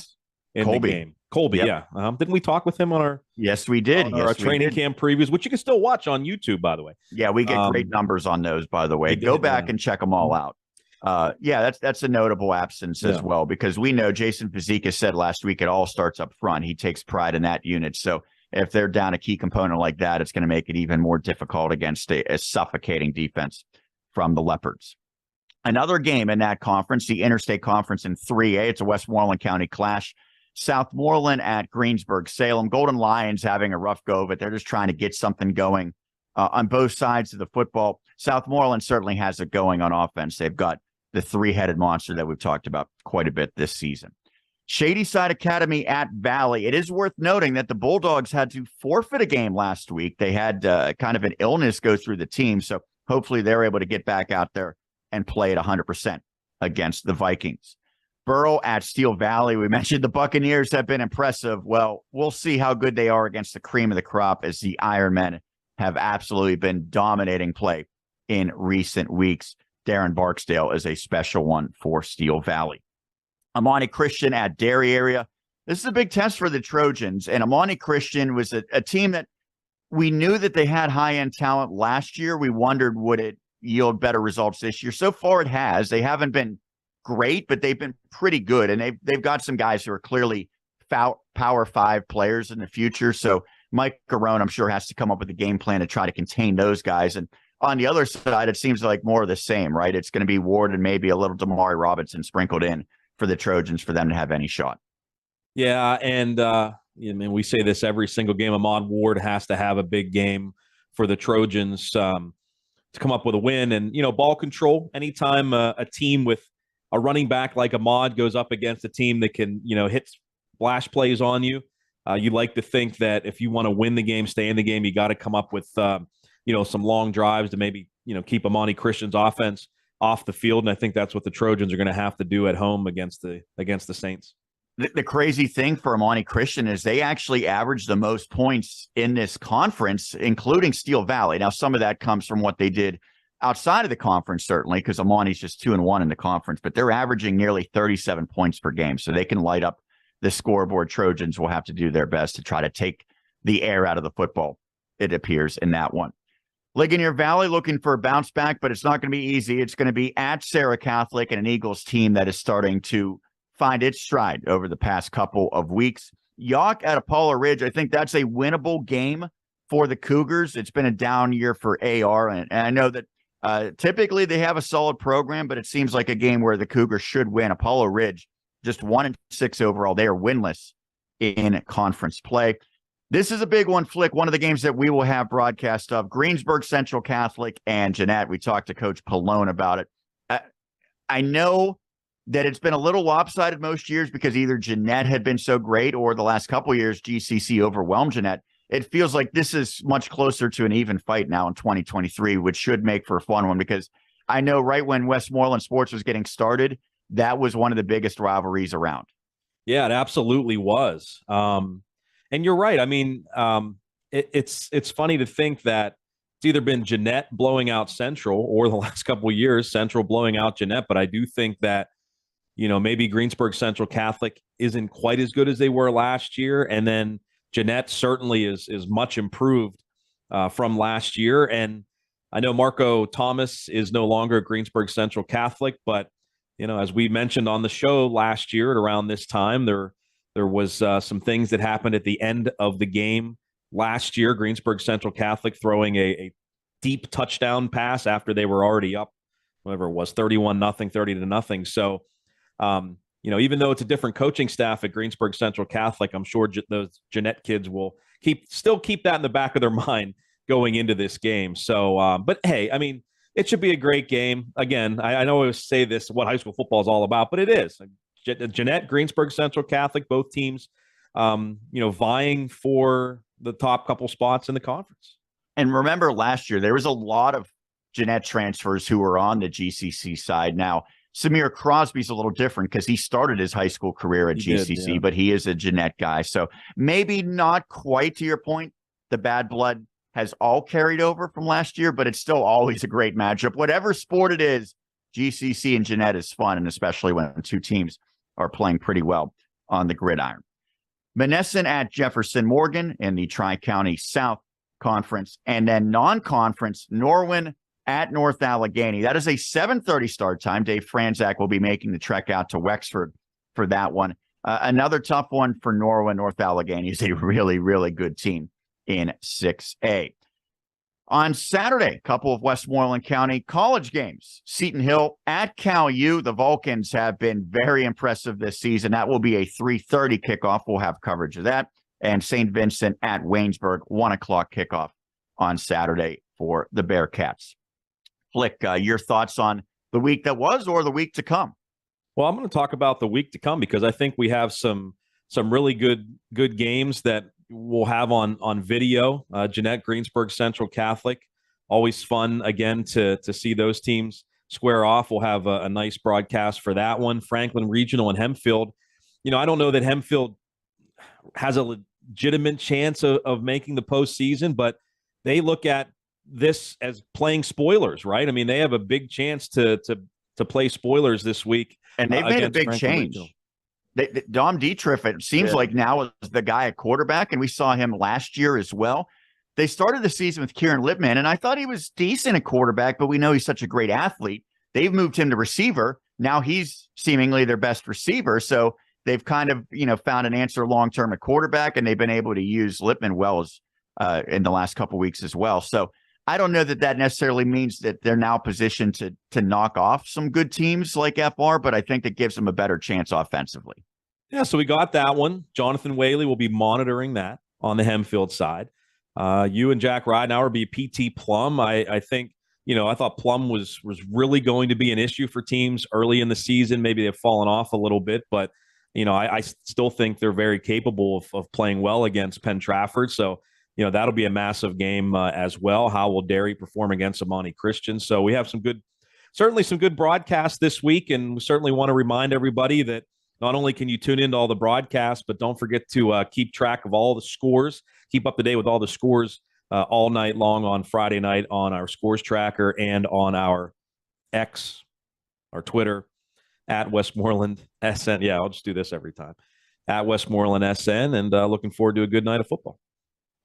in the game. Colby, yep. Yeah. Didn't we talk with him on our? Yes, we did. Our training camp previews, which you can still watch on YouTube, by the way. Yeah, we get great numbers on those, by the way. Go back and check them all out. That's a notable absence as well, because we know Jason Fazika said last week it all starts up front. He takes pride in that unit. So if they're down a key component like that, it's going to make it even more difficult against a suffocating defense from the Leopards. Another game in that conference, the Interstate Conference in 3A. It's a Westmoreland County clash. Southmoreland at Greensburg-Salem. Golden Lions having a rough go of it. They're just trying to get something going on both sides of the football. Southmoreland certainly has it going on offense. They've got the three-headed monster that we've talked about quite a bit this season. Shadyside Academy at Valley. It is worth noting that the Bulldogs had to forfeit a game last week. They had kind of an illness go through the team, so hopefully they're able to get back out there and play at 100% against the Vikings. Burrow at Steel Valley. We mentioned the Buccaneers have been impressive. Well, we'll see how good they are against the cream of the crop, as the Ironmen have absolutely been dominating play in recent weeks. Darren Barksdale is a special one for Steel Valley. Amani Christian at Dairy Area. This is a big test for the Trojans, and Amani Christian was a team that we knew that they had high-end talent last year. We wondered, would it yield better results this year? So far it has. They haven't been great, but they've been pretty good, and they've got some guys who are clearly Power 5 players in the future. So Mike Garone, I'm sure, has to come up with a game plan to try to contain those guys. And on the other side, it seems like more of the same, right? It's going to be Ward and maybe a little Damari Robinson sprinkled in for the Trojans for them to have any shot. Yeah, and I mean, we say this every single game. Ahmad Ward has to have a big game for the Trojans to come up with a win. And, ball control, anytime a team with a running back like Ahmad goes up against a team that can, hit splash plays on you, you like to think that if you want to win the game, stay in the game, you got to come up with, some long drives to maybe, keep Amani Christian's offense off the field. And I think that's what the Trojans are going to have to do at home against the Saints. The crazy thing for Amani Christian is they actually averaged the most points in this conference, including Steel Valley. Now, some of that comes from what they did outside of the conference, certainly, because Amani's just 2-1 in the conference, but they're averaging nearly 37 points per game. So they can light up the scoreboard. Trojans will have to do their best to try to take the air out of the football, it appears, in that one. Ligonier Valley looking for a bounce back, but it's not going to be easy. It's going to be at Sarah Catholic and an Eagles team that is starting to find its stride over the past couple of weeks. Yawk at Apollo Ridge, I think that's a winnable game for the Cougars. It's been a down year for AR, and I know that typically they have a solid program, but it seems like a game where the Cougars should win. Apollo Ridge, just 1-6 overall. They are winless in conference play. This is a big one, Flick, one of the games that we will have broadcast of. Greensburg Central Catholic and Jeannette. We talked to Coach Paulone about it. I know that it's been a little lopsided most years because either Jeannette had been so great or the last couple of years GCC overwhelmed Jeannette. It feels like this is much closer to an even fight now in 2023, which should make for a fun one, because I know right when Westmoreland sports was getting started, that was one of the biggest rivalries around. Yeah, it absolutely was. And you're right. I mean, it's funny to think that it's either been Jeannette blowing out Central or the last couple of years, Central blowing out Jeannette. But I do think that, maybe Greensburg Central Catholic isn't quite as good as they were last year. And then Jeannette certainly is much improved from last year. And I know Marco Thomas is no longer at Greensburg Central Catholic, but, as we mentioned on the show last year at around this time, there was some things that happened at the end of the game last year. Greensburg Central Catholic throwing a deep touchdown pass after they were already up, whatever it was, 31-0, 30-0. So, even though it's a different coaching staff at Greensburg Central Catholic, I'm sure those Jeannette kids will still keep that in the back of their mind going into this game. So, but hey, I mean, it should be a great game. Again, I know I always say this, what high school football is all about, but it is. Jeannette, Greensburg Central Catholic, both teams, vying for the top couple spots in the conference. And remember last year, there was a lot of Jeannette transfers who were on the GCC side. Now, Samir Crosby's a little different because he started his high school career at GCC, but he is a Jeannette guy. So maybe not quite to your point. The bad blood has all carried over from last year, but it's still always a great matchup. Whatever sport it is, GCC and Jeannette is fun, and especially when two teams are playing pretty well on the gridiron. Monessen at Jefferson Morgan in the Tri-County South Conference, and then non-conference, Norwin at North Allegheny. That is a 7:30 start time. Dave Franzak will be making the trek out to Wexford for that one. Another tough one for Norwin. North Allegheny is a really, really good team in 6A. On Saturday, a couple of Westmoreland County college games. Seton Hill at Cal U. The Vulcans have been very impressive this season. That will be a 3:30 kickoff. We'll have coverage of that. And St. Vincent at Waynesburg, 1 o'clock kickoff on Saturday for the Bearcats. Flick, your thoughts on the week that was or the week to come? Well, I'm going to talk about the week to come because I think we have some really good games that we'll have on video. Jeannette, Greensburg Central Catholic, always fun again to see those teams square off. We'll have a nice broadcast for that one. Franklin Regional and Hempfield. I don't know that Hempfield has a legitimate chance of making the postseason, but they look at this as playing spoilers, right? I mean, they have a big chance to play spoilers this week. And they've made a big Franklin change. Regional. Dom Dietrich, it seems like now is the guy at quarterback, and we saw him last year as well. They started the season with Kieran Lippman, and I thought he was decent at quarterback, but we know he's such a great athlete. They've moved him to receiver. Now he's seemingly their best receiver. So they've kind of, found an answer long-term at quarterback, and they've been able to use Lippman well as in the last couple of weeks as well. So I don't know that necessarily means that they're now positioned to knock off some good teams like FR, but I think it gives them a better chance offensively. Yeah, so we got that one. Jonathan Whaley will be monitoring that on the Hempfield side. You and Jack Ridenauer will be PT Plum. I think, I thought Plum was really going to be an issue for teams early in the season. Maybe they've fallen off a little bit, but, I still think they're very capable of playing well against Penn Trafford. So, that'll be a massive game as well. How will Derry perform against Amani Christian? So we have certainly some good broadcasts this week, and we certainly want to remind everybody that not only can you tune into all the broadcasts, but don't forget to keep track of all the scores, keep up to date with all the scores all night long on Friday night on our scores tracker and on our X, our Twitter, at Westmoreland SN. Yeah, I'll just do this every time. At Westmoreland SN, and looking forward to a good night of football.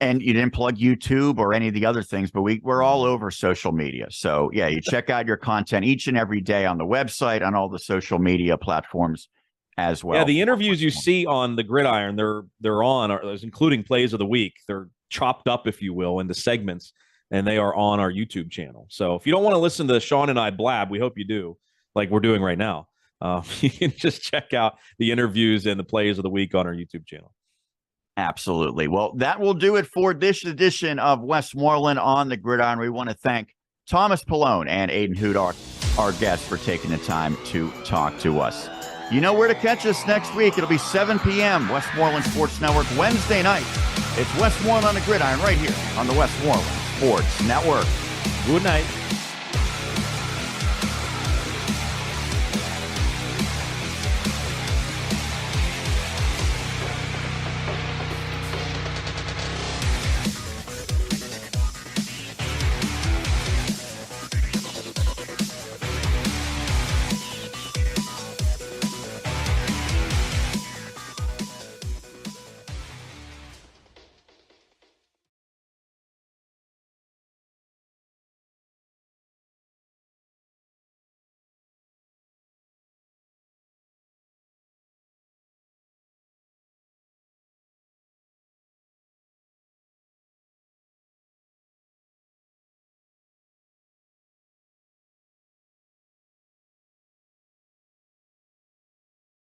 And you didn't plug YouTube or any of the other things, but we're all over social media. So, yeah, you check out your content each and every day on the website, on all the social media platforms as well. Yeah, the interviews you see on the Gridiron, they're on, including plays of the week. They're chopped up, if you will, into segments, and they are on our YouTube channel. So if you don't want to listen to Sean and I blab, we hope you do, like we're doing right now. You can just check out the interviews and the plays of the week on our YouTube channel. Absolutely. Well, that will do it for this edition of Westmoreland on the Gridiron. We want to thank Thomas Paulone and Ayden Hudock, our guests, for taking the time to talk to us. You know where to catch us next week. It'll be 7 p.m. Westmoreland Sports Network Wednesday night. It's Westmoreland on the Gridiron right here on the Westmoreland Sports Network. Good night.